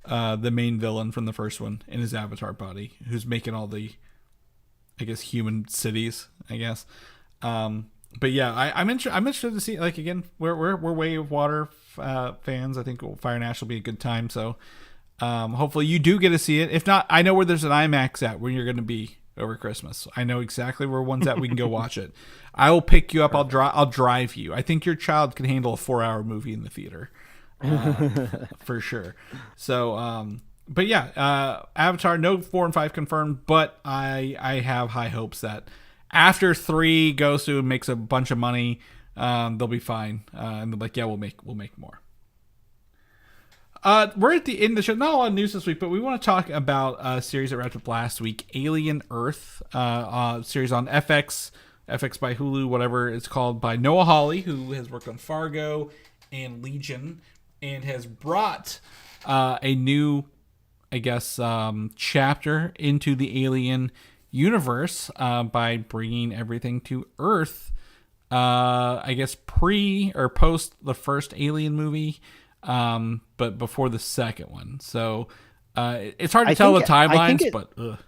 the main villain from the first one in his avatar body, who's making all the, I guess, human cities, I guess. But yeah, I'm interested to see, like, again, we're Way of Water fans. I think Fire and Ash will be a good time. So hopefully you do get to see it. If not, I know where there's an IMAX at where you're going to be over Christmas. I know exactly where one's at. We can go watch it. I will pick you up. I'll drive you. I think your child can handle a 4-hour movie in the theater, for sure. So, but yeah, Avatar, no 4 and 5 confirmed, but I have high hopes that after 3 goes through and makes a bunch of money, they'll be fine. And they're like, yeah, we'll make more. We're at the end of the show. Not a lot of news this week, but we want to talk about a series that wrapped up last week, Alien Earth, series on FX by Hulu, whatever it's called, by Noah Hawley, who has worked on Fargo and Legion, and has brought a new, I guess, chapter into the Alien universe by bringing everything to Earth, I guess pre or post the first Alien movie, but before the second one. So it's hard to tell the timelines, but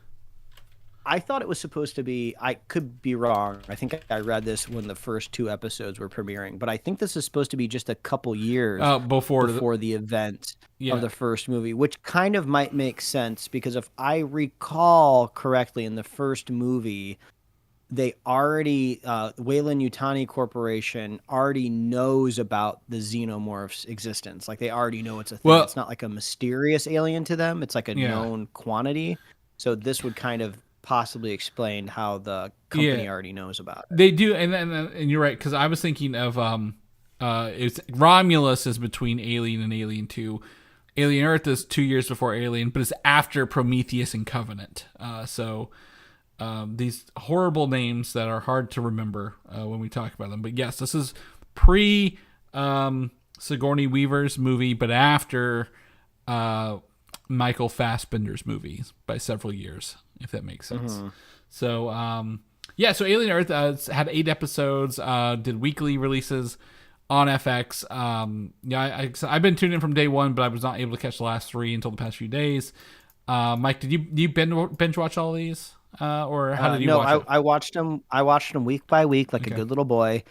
I thought it was supposed to be, I could be wrong. I think I read this when the first 2 episodes were premiering, but I think this is supposed to be just a couple years before the event of the first movie, which kind of might make sense, because if I recall correctly, in the first movie, they already, Weyland Yutani Corporation already knows about the xenomorph's existence. Like, they already know it's a thing. It's not like a mysterious alien to them. It's like a known quantity. So this would kind of possibly explain how the company already knows about it. They do, and you're right, because I was thinking of it's Romulus is between Alien and Alien 2. Alien Earth is 2 years before Alien, but it's after Prometheus and Covenant. So these horrible names that are hard to remember when we talk about them. But yes, this is pre Sigourney Weaver's movie, but after Michael Fassbender's movies by several years, if that makes sense. Mm-hmm. So so Alien Earth had 8 episodes, did weekly releases on FX. I've been tuned in from day one, but I was not able to catch the last 3 until the past few days. Mike, did you binge watch all these, or how did you watch it? I watched them week by week, like a good little boy.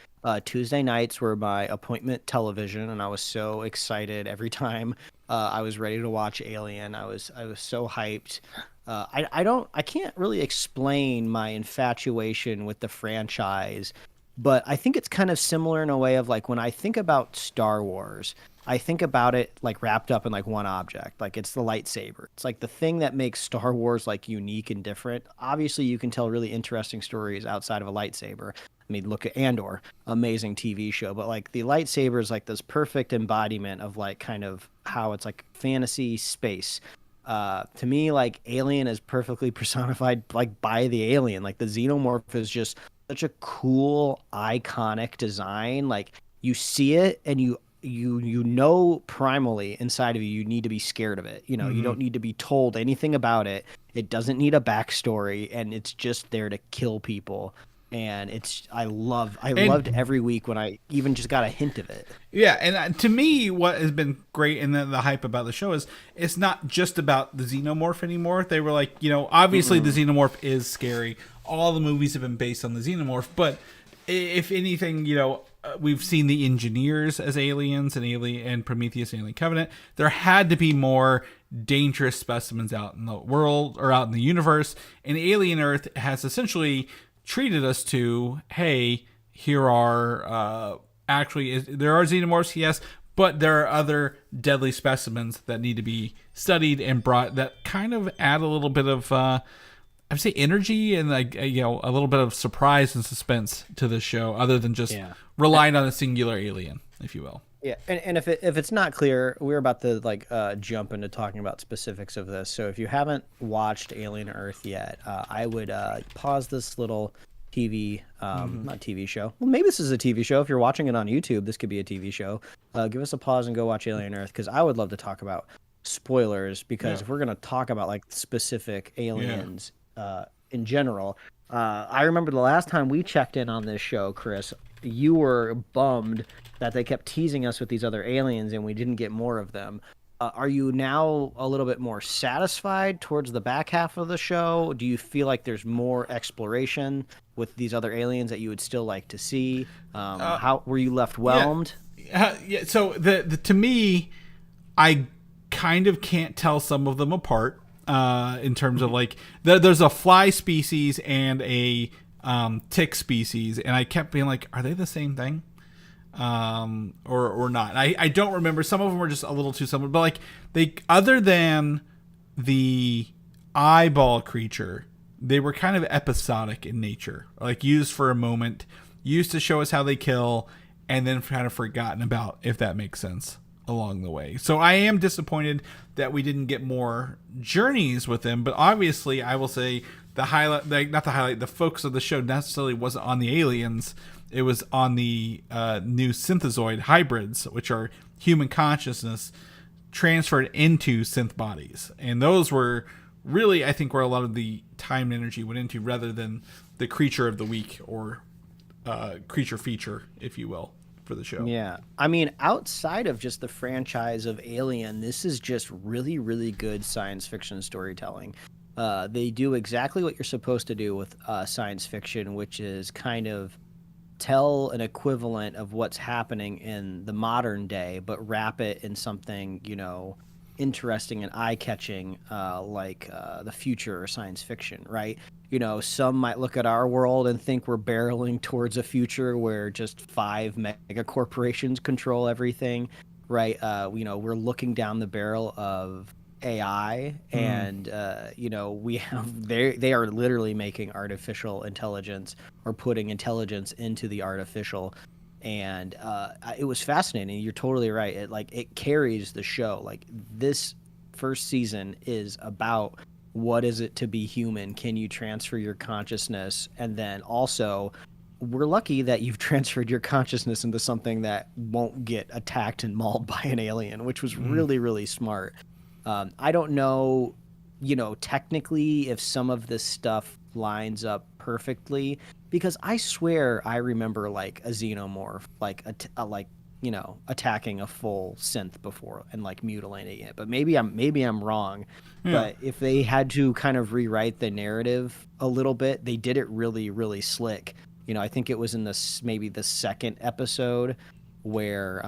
Tuesday nights were my appointment television, and I was so excited every time I was ready to watch Alien. I was so hyped. I can't really explain my infatuation with the franchise, but I think it's kind of similar in a way of, like, when I think about Star Wars, I think about it like wrapped up in like one object. Like, it's the lightsaber. It's like the thing that makes Star Wars like unique and different. Obviously, you can tell really interesting stories outside of a lightsaber. I mean, look at Andor, amazing TV show, but like the lightsaber is like this perfect embodiment of like kind of how it's like fantasy space. To me, like, Alien is perfectly personified like by the alien. Like, the xenomorph is just such a cool, iconic design. Like, you see it and you you know primally inside of you, you need to be scared of it. You know, you don't need to be told anything about it. It doesn't need a backstory, and it's just there to kill people. And I loved every week when I even just got a hint of it. Yeah, and to me, what has been great in the hype about the show is it's not just about the xenomorph anymore. They were like, obviously the xenomorph is scary. All the movies have been based on the xenomorph, but if anything, we've seen the engineers as aliens and Prometheus and Alien Covenant. There had to be more dangerous specimens out in the world or out in the universe, and Alien Earth has essentially treated us to, hey, here are there are xenomorphs, yes, but there are other deadly specimens that need to be studied and brought that kind of add a little bit of I would say energy and a little bit of surprise and suspense to the show, other than just relying on a singular alien, if you will. Yeah, and if it's not clear, we're about to jump into talking about specifics of this. So if you haven't watched Alien Earth yet, I would pause this little TV, not TV show. Well, maybe this is a TV show. If you're watching it on YouTube, this could be a TV show. Give us a pause and go watch Alien Earth, because I would love to talk about spoilers, because if we're going to talk about like specific aliens in general, I remember the last time we checked in on this show, Chris, you were bummed that they kept teasing us with these other aliens and we didn't get more of them. Are you now a little bit more satisfied towards the back half of the show? Do you feel like there's more exploration with these other aliens that you would still like to see? How were you left whelmed? Yeah. So to me, I kind of can't tell some of them apart in terms of like there's a fly species and a tick species, and I kept being like, are they the same thing? Or not. I don't remember. Some of them were just a little too similar, but like other than the eyeball creature, they were kind of episodic in nature, like used for a moment, used to show us how they kill, and then kind of forgotten about, if that makes sense, along the way. So I am disappointed that we didn't get more journeys with them, but obviously I will say the focus of the show necessarily wasn't on the aliens. It was on the new synthezoid hybrids, which are human consciousness transferred into synth bodies. And those were really, I think, where a lot of the time and energy went into, rather than the creature of the week or creature feature, if you will, for the show. Yeah. I mean, outside of just the franchise of Alien, this is just really, really good science fiction storytelling. They do exactly what you're supposed to do with science fiction, which is kind of tell an equivalent of what's happening in the modern day, but wrap it in something, interesting and eye-catching, like the future or science fiction, right? Some might look at our world and think we're barreling towards a future where just 5 mega corporations control everything, right? We're looking down the barrel of AI, and we have they are literally making artificial intelligence, or putting intelligence into the artificial, and it was fascinating. You're totally right. It carries the show. Like, this first season is about what is it to be human? Can you transfer your consciousness? And then also, we're lucky that you've transferred your consciousness into something that won't get attacked and mauled by an alien, which was really, really smart. I don't know, technically if some of this stuff lines up perfectly, because I swear I remember like a xenomorph, attacking a full synth before and like mutilating it. But maybe I'm wrong. Yeah. But if they had to kind of rewrite the narrative a little bit, they did it really, really slick. I think it was in maybe the second episode, where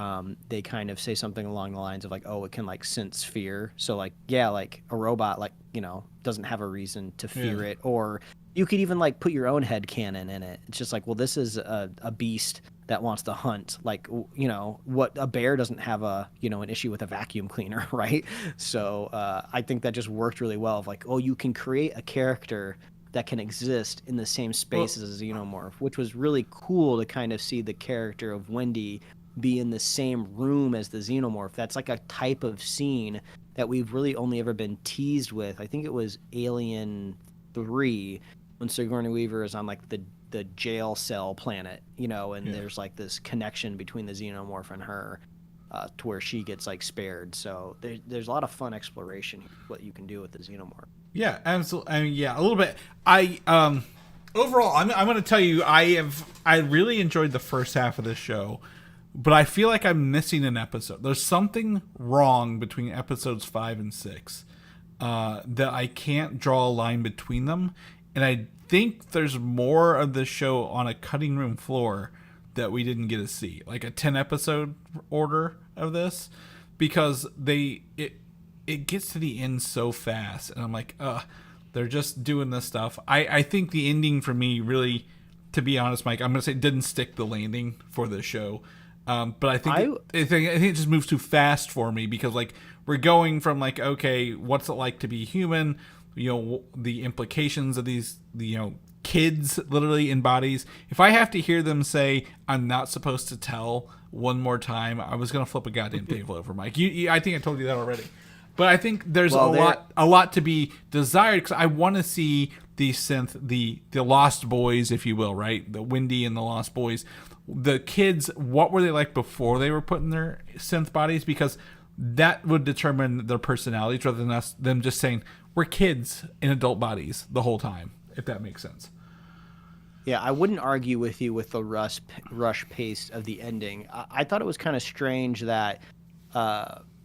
they kind of say something along the lines of like, oh, it can like sense fear. So like, yeah, like a robot, doesn't have a reason to fear it. Or you could even like put your own headcanon in it. It's just like, well, this is a beast that wants to hunt. Like, what a bear doesn't have an issue with a vacuum cleaner, right? So I think that just worked really well, of like, oh, you can create a character that can exist in the same space as a xenomorph, which was really cool to kind of see the character of Wendy be in the same room as the xenomorph. That's like a type of scene that we've really only ever been teased with. I think it was Alien 3, when Sigourney Weaver is on like the jail cell planet, and there's like this connection between the xenomorph and her. to where she gets like spared. So there's a lot of fun exploration here, what you can do with the xenomorph. Yeah, absolutely. I mean, yeah, a little bit. Overall, I'm going to tell you, I really enjoyed the first half of this show, but I feel like I'm missing an episode. There's something wrong between episodes 5 and 6 that I can't draw a line between them, and I think there's more of the show on a cutting room floor that we didn't get to see, like a 10 episode order of this, because it gets to the end so fast, and I'm like, they're just doing this stuff. I think the ending for me really, to be honest, Mike, I'm gonna say didn't stick the landing for this show, but I think I think it just moves too fast for me, because like we're going from like, okay, what's it like to be human, you know, the implications of these, you know, kids literally in bodies. If I have to hear them say I'm not supposed to tell one more time, I was gonna flip a goddamn table over, Mike. I think I told you that already, but I think there's a lot to be desired, because I want to see the Lost Boys, if you will, right? The Wendy and the Lost Boys, the kids. What were they like before they were put in their synth bodies? Because that would determine their personalities, rather than them just saying we're kids in adult bodies the whole time, if that makes sense. Yeah, I wouldn't argue with you with the rush pace of the ending. I thought it was kind of strange that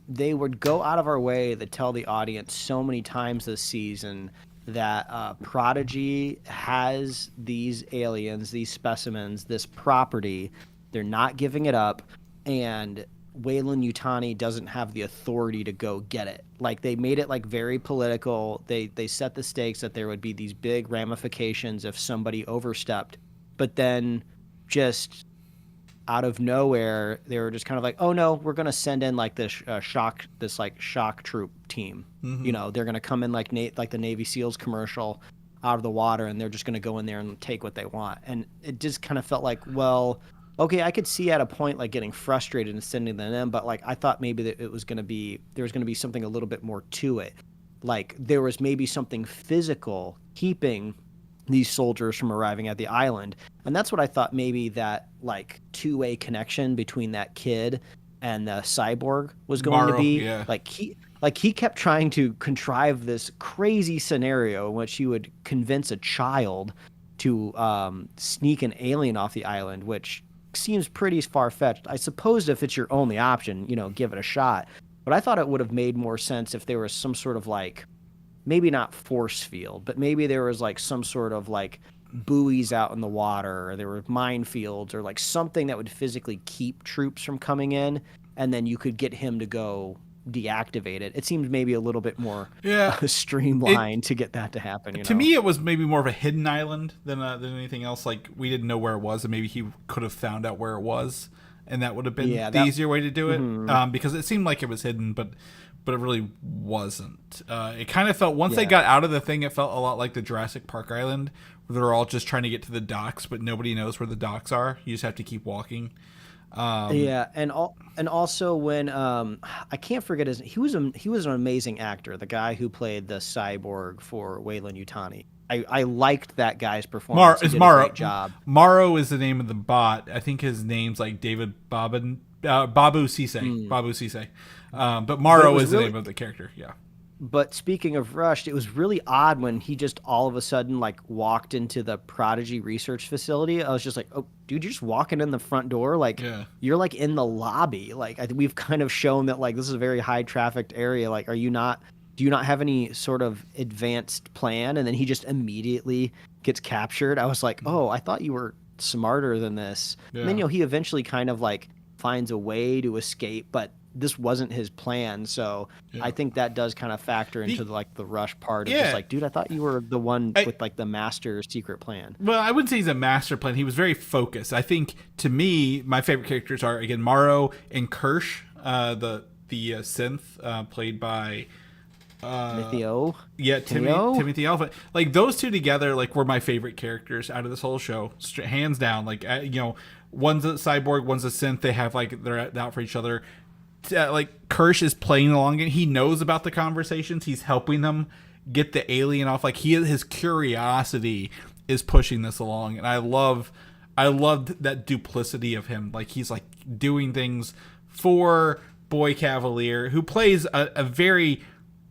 they would go out of our way to tell the audience so many times this season that Prodigy has these aliens, these specimens, this property. They're not giving it up, and Weyland-Yutani doesn't have the authority to go get it. Like, they made it like very political. They set the stakes that there would be these big ramifications if somebody overstepped, but then just out of nowhere they were just kind of like, oh no, we're gonna send in like this shock troop team. Mm-hmm. You know, they're gonna come in like the Navy SEALs commercial, out of the water, and they're just gonna go in there and take what they want. And it just kind of felt like, well, okay, I could see at a point like getting frustrated and sending them in, but like I thought maybe that there was gonna be something a little bit more to it. Like there was maybe something physical keeping these soldiers from arriving at the island. And that's what I thought, maybe that like two-way connection between that kid and the cyborg was going to be. Yeah. Like he kept trying to contrive this crazy scenario in which he would convince a child to sneak an alien off the island, which seems pretty far-fetched. I suppose if it's your only option, you know, give it a shot. But I thought it would have made more sense if there was some sort of like, maybe not force field, but maybe there was like some sort of like buoys out in the water, or there were minefields, or like something that would physically keep troops from coming in, and then you could get him to go deactivate it. It seems maybe a little bit more streamlined to get that to happen. You know? Me, it was maybe more of a hidden island than anything else. Like we didn't know where it was, and maybe he could have found out where it was, and that would have been the easier way to do it. Mm-hmm. Because it seemed like it was hidden, but it really wasn't. It kind of felt, once they got out of the thing, it felt a lot like the Jurassic Park island, where they're all just trying to get to the docks, but nobody knows where the docks are. You just have to keep walking. And also when I can't forget he was an amazing actor, the guy who played the cyborg for Weyland-Yutani. I liked that guy's performance. He did a great job. Morrow is the name of the bot. I think his name's like David Babu Sise. Babu Sise. But Morrow is the name of the character. Yeah. But speaking of rushed, it was really odd when he just all of a sudden like walked into the Prodigy research facility. I was just like, oh, dude, you're just walking in the front door. Like you're like in the lobby. Like we've kind of shown that like this is a very high trafficked area. Like, do you not have any sort of advanced plan? And then he just immediately gets captured. I was like, oh, I thought you were smarter than this. Yeah. And then, you know, he eventually kind of like finds a way to escape, but this wasn't his plan. So I think that does kind of factor into the rush part of just like, dude, I thought you were the one with like the master secret plan. Well, I wouldn't say he's a master plan. He was very focused. I think, to me, my favorite characters are, again, Morrow and Kirsch, the synth played by Timothy. Yeah, Timothy Elephant. Like those two together, like were my favorite characters out of this whole show, hands down. Like you know, one's a cyborg, one's a synth. They have like they're out for each other. Like Kirsch is playing along, and he knows about the conversations. He's helping them get the alien off. Like his curiosity is pushing this along, and I loved that duplicity of him. Like he's like doing things for Boy Cavalier, who plays a very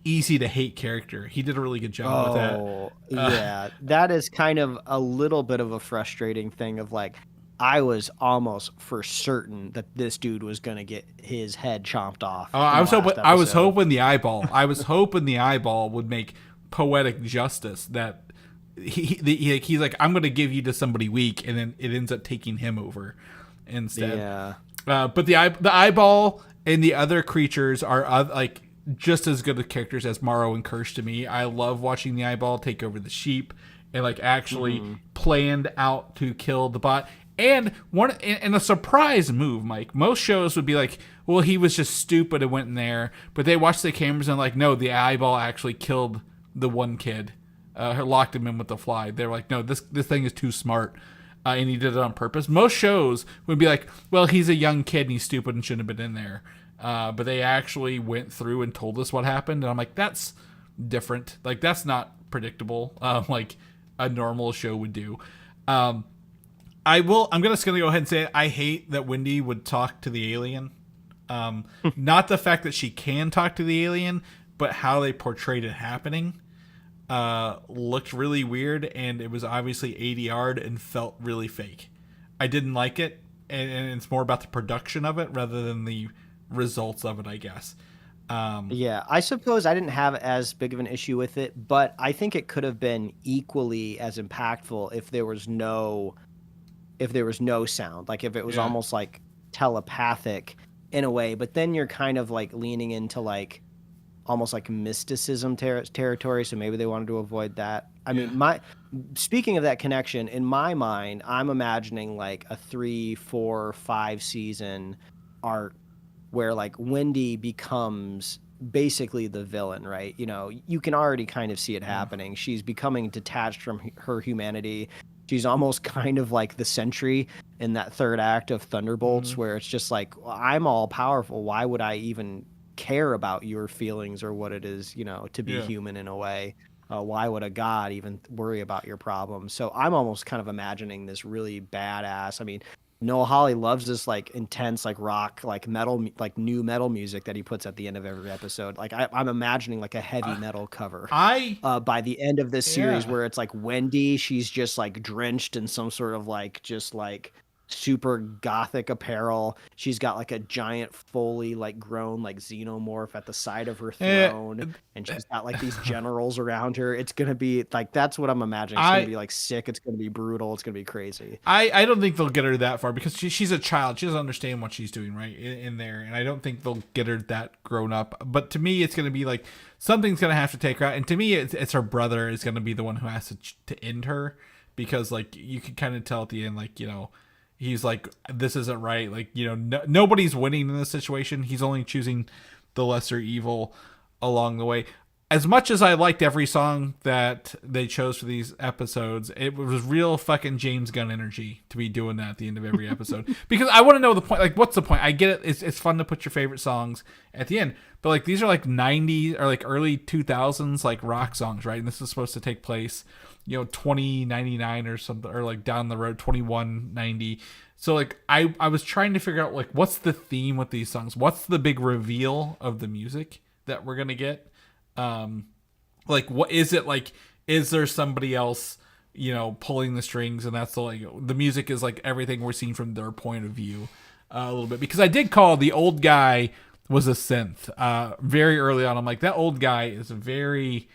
easy to hate character. He did a really good job with that. Oh, yeah. That is kind of a little bit of a frustrating thing of like, I was almost for certain that this dude was going to get his head chomped off. I was hoping the eyeball would make poetic justice that he's like, I'm going to give you to somebody weak, and then it ends up taking him over instead. Yeah. But the eyeball and the other creatures are like just as good of characters as Morrow and Kirsch to me. I love watching the eyeball take over the sheep and like actually planned out to kill the bot. And a surprise move, Mike. Most shows would be like, well, he was just stupid and went in there, but they watched the cameras and like, no, the eyeball actually killed the one kid, locked him in with the fly. They're like, no, this thing is too smart, and he did it on purpose. Most shows would be like, well, he's a young kid and he's stupid and shouldn't have been in there, but they actually went through and told us what happened, and I'm like, that's different. Like that's not predictable, like a normal show would do. I'm just going to go ahead and say it. I hate that Wendy would talk to the alien. Not the fact that she can talk to the alien, but how they portrayed it happening looked really weird, and it was obviously ADR'd and felt really fake. I didn't like it, and it's more about the production of it rather than the results of it, I guess. Yeah, I suppose I didn't have as big of an issue with it, but I think it could have been equally as impactful if there was no sound, like if it was almost like telepathic in a way, but then you're kind of like leaning into like almost like mysticism territory, so maybe they wanted to avoid that. I mean, speaking of that connection, in my mind, I'm imagining like a 3, 4, 5 season arc where like Wendy becomes basically the villain, right? You know, you can already kind of see it happening. She's becoming detached from her humanity. She's almost kind of like the Sentry in that third act of Thunderbolts, where it's just like, I'm all powerful. Why would I even care about your feelings or what it is, you know, to be human in a way? Why would a god even worry about your problems? So I'm almost kind of imagining this really badass. I mean, Noah Hawley loves this like intense, like rock, like metal, like new metal music that he puts at the end of every episode. Like I'm imagining like a heavy metal cover. By the end of this series, where it's like Wendy, she's just like drenched in some sort of like just like super gothic apparel. She's got like a giant fully like grown like xenomorph at the side of her throne, and she's got like these generals around her. It's gonna be like, that's what I'm imagining. It's gonna be like sick. It's gonna be brutal. It's gonna be crazy. I don't think they'll get her that far because she's a child. She doesn't understand what she's doing right in there, and I don't think they'll get her that grown up. But to me, it's gonna be like something's gonna have to take her out, and to me, it's her brother is gonna be the one who has to end her, because like you can kind of tell at the end, like, you know, he's like, this isn't right. Like, you know, nobody's winning in this situation. He's only choosing the lesser evil along the way. As much as I liked every song that they chose for these episodes, it was real fucking James Gunn energy to be doing that at the end of every episode. Because I want to know the point. Like, what's the point? I get it. It's fun to put your favorite songs at the end. But, like, these are, like, 90s or, like, early 2000s, like, rock songs, right? And this is supposed to take place, you know, 2099 or something, or, like, down the road, 2190. So, like, I was trying to figure out, like, what's the theme with these songs? What's the big reveal of the music that we're going to get? Like, what is it? Like, is there somebody else, you know, pulling the strings, and that's the music is like everything we're seeing from their point of view a little bit? Because I did call the old guy was a synth very early on. I'm like, that old guy is very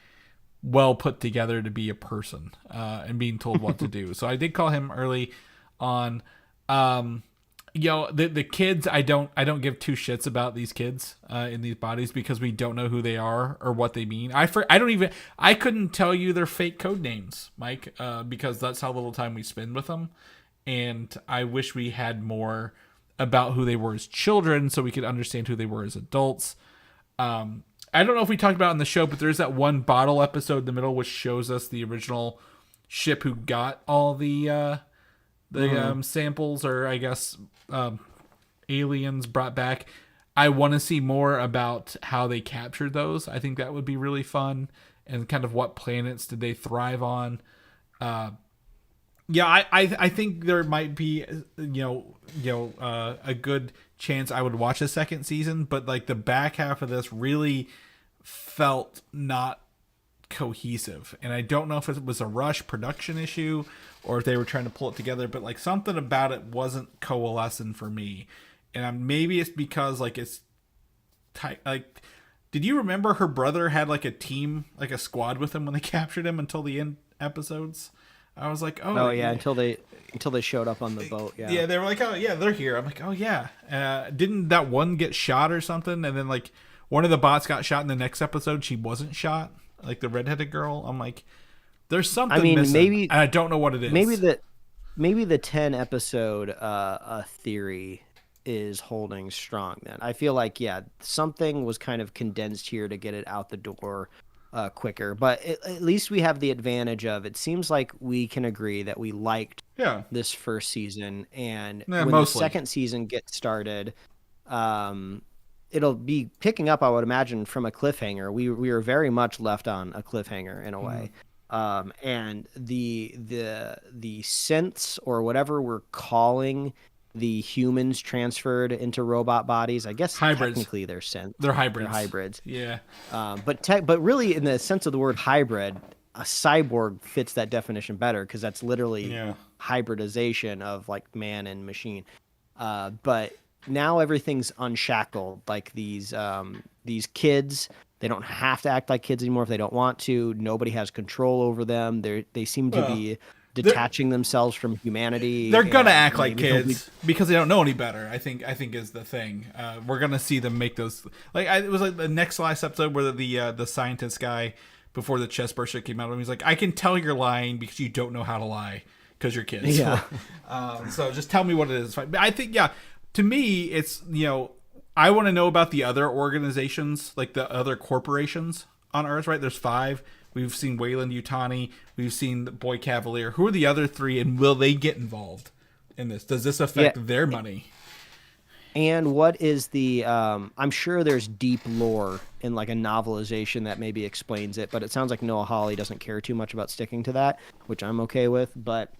well put together to be a person and being told what to do. So I did call him early on. You know, the kids, I don't give two shits about these kids in these bodies, because we don't know who they are or what they mean. I couldn't tell you their fake code names, Mike, because that's how little time we spend with them. And I wish we had more about who they were as children so we could understand who they were as adults. I don't know if we talked about it on the show, but there's that one bottle episode in the middle which shows us the original ship who got all the samples, or I guess aliens brought back. I want to see more about how they captured those. I think that would be really fun, and kind of what planets did they thrive on. Yeah, I think there might be a good chance I would watch a second season, but like the back half of this really felt not cohesive, and I don't know if it was a rush production issue or if they were trying to pull it together, but like something about it wasn't coalescing for me, and maybe it's because like it's tight. Like, did you remember her brother had like a team, like a squad with him when they captured him until the end episodes? I was like, oh yeah, until they showed up on the boat. Yeah, they were like, oh yeah, they're here. I'm like, oh yeah. Didn't that one get shot or something? And then like one of the bots got shot in the next episode. She wasn't shot, like the redheaded girl. I'm like, there's something missing. Maybe, and I don't know what it is. Maybe the 10 episode theory is holding strong. Then I feel like something was kind of condensed here to get it out the door quicker, but at least we have the advantage of it seems like we can agree that we liked this first season, and when the second season gets started, it'll be picking up, I would imagine, from a cliffhanger. We were very much left on a cliffhanger in a way. And the synths, or whatever we're calling the humans transferred into robot bodies, I guess hybrids. Technically they're synths. They're hybrids. They're hybrids. Yeah. But really, in the sense of the word hybrid, a cyborg fits that definition better, because that's literally hybridization of like man and machine. But now everything's unshackled. Like these kids, they don't have to act like kids anymore if they don't want to. Nobody has control over them. They seem to be detaching themselves from humanity. They're gonna act like kids because they don't know any better. I think is the thing. We're gonna see them make those. Like it was like the last episode where the scientist guy, before the chest burster came out, he's like, I can tell you're lying because you don't know how to lie because you're kids. Yeah. So just tell me what it is. But I think to me it's I want to know about the other organizations, like the other corporations on Earth. Right? There's 5. We've seen Wayland Yutani. We've seen the Boy Cavalier. Who are the other 3, and will they get involved in this? Does this affect their money? And what is the... I'm sure there's deep lore in like a novelization that maybe explains it, but it sounds like Noah Hawley doesn't care too much about sticking to that, which I'm okay with. But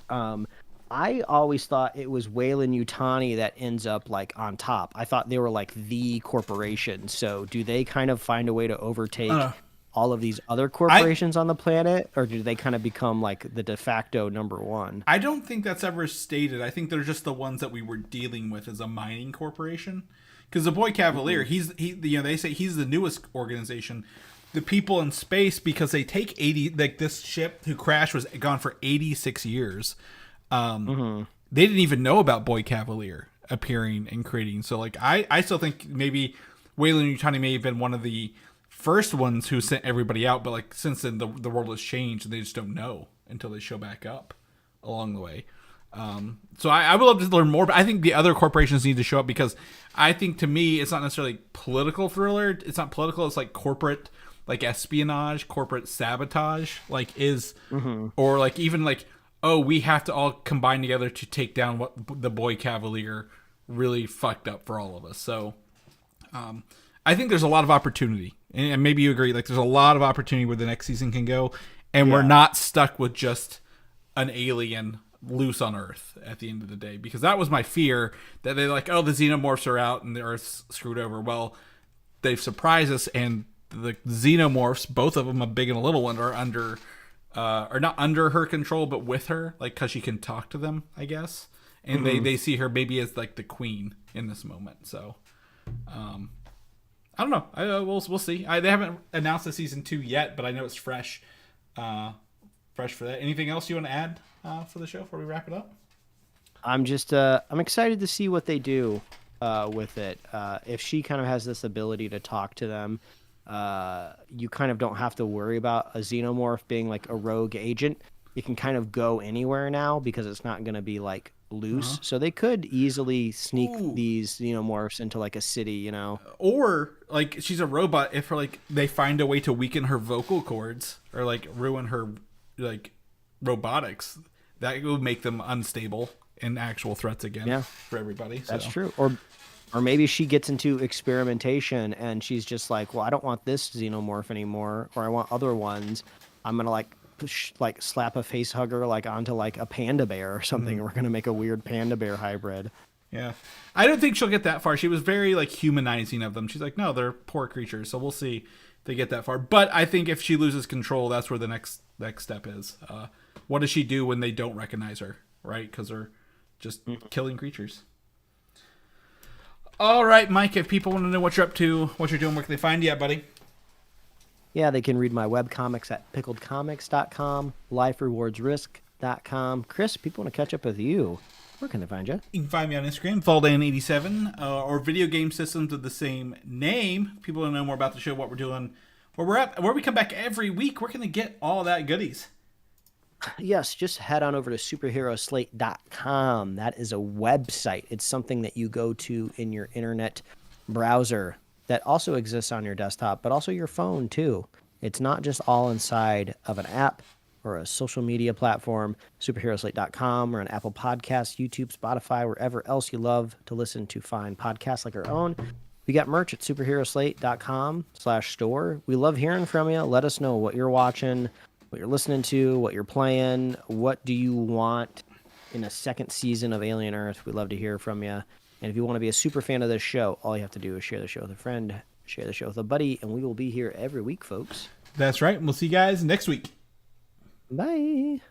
I always thought it was Wayland Yutani that ends up like on top. I thought they were like the corporation. So do they kind of find a way to overtake... all of these other corporations on the planet, or do they kind of become like the de facto number one? I don't think that's ever stated. I think they're just the ones that we were dealing with as a mining corporation. Because the Boy Cavalier, they say he's the newest organization. The people in space, because they take 80, like this ship who crashed was gone for 86 years. They didn't even know about Boy Cavalier appearing and creating. So like I still think maybe Wayland Yutani may have been one of the first ones who sent everybody out, but like since then the world has changed and they just don't know until they show back up along the way. So I would love to learn more, but I think the other corporations need to show up, because I think, to me, it's not necessarily political thriller. It's not political. It's like corporate, like espionage, corporate sabotage, like or like even like, oh, we have to all combine together to take down what the Boy Cavalier really fucked up for all of us. So I think there's a lot of opportunity. And maybe you agree, like there's a lot of opportunity where the next season can go, and we're not stuck with just an alien loose on Earth at the end of the day, because that was my fear, that they're like, oh, the xenomorphs are out and the Earth's screwed over. Well, they've surprised us, and the xenomorphs, both of them, a big and a little one, are not under her control, but with her, like, because she can talk to them, I guess, and they see her maybe as like the queen in this moment. So I don't know. We'll see. They haven't announced the season 2 yet, but I know it's fresh for that. Anything else you want to add for the show before we wrap it up? I'm excited to see what they do with it. If she kind of has this ability to talk to them, you kind of don't have to worry about a xenomorph being like a rogue agent. You can kind of go anywhere now because it's not going to be like loose. So they could easily sneak these xenomorphs into like a city, or like she's a robot. If like they find a way to weaken her vocal cords or like ruin her like robotics, that would make them unstable and actual threats again for everybody. That's true. Or maybe she gets into experimentation and she's just like, well, I don't want this xenomorph anymore, or I want other ones. I'm gonna like like slap a face hugger like onto like a panda bear or something. And we're gonna make a weird panda bear hybrid. Yeah. I don't think she'll get that far. She was very like humanizing of them. She's like, no, they're poor creatures. So we'll see if they get that far. But I think if she loses control, that's where the next step is. What does she do when they don't recognize her? Right? Because they're just killing creatures. All right, Mike, if people want to know what you're up to, what you're doing, where can they find you at, buddy? Yeah, they can read my webcomics at pickledcomics.com, liferewardsrisk.com. Chris, people want to catch up with you. Where can they find you? You can find me on Instagram, FallDan87, or video game systems of the same name. People want to know more about the show, what we're doing, where we're at, where we come back every week. Where can they get all that goodies? Yes, just head on over to superheroslate.com. That is a website. It's something that you go to in your internet browser that also exists on your desktop, but also your phone too. It's not just all inside of an app or a social media platform. Superheroslate.com or on Apple Podcasts, YouTube, Spotify, wherever else you love to listen to fine podcasts like our own. We got merch at superheroslate.com/store. We love hearing from you. Let us know what you're watching, what you're listening to, what you're playing. What do you want in a second season of Alien Earth? We'd love to hear from you. And if you want to be a super fan of this show, all you have to do is share the show with a friend, share the show with a buddy, and we will be here every week, folks. That's right. We'll see you guys next week. Bye.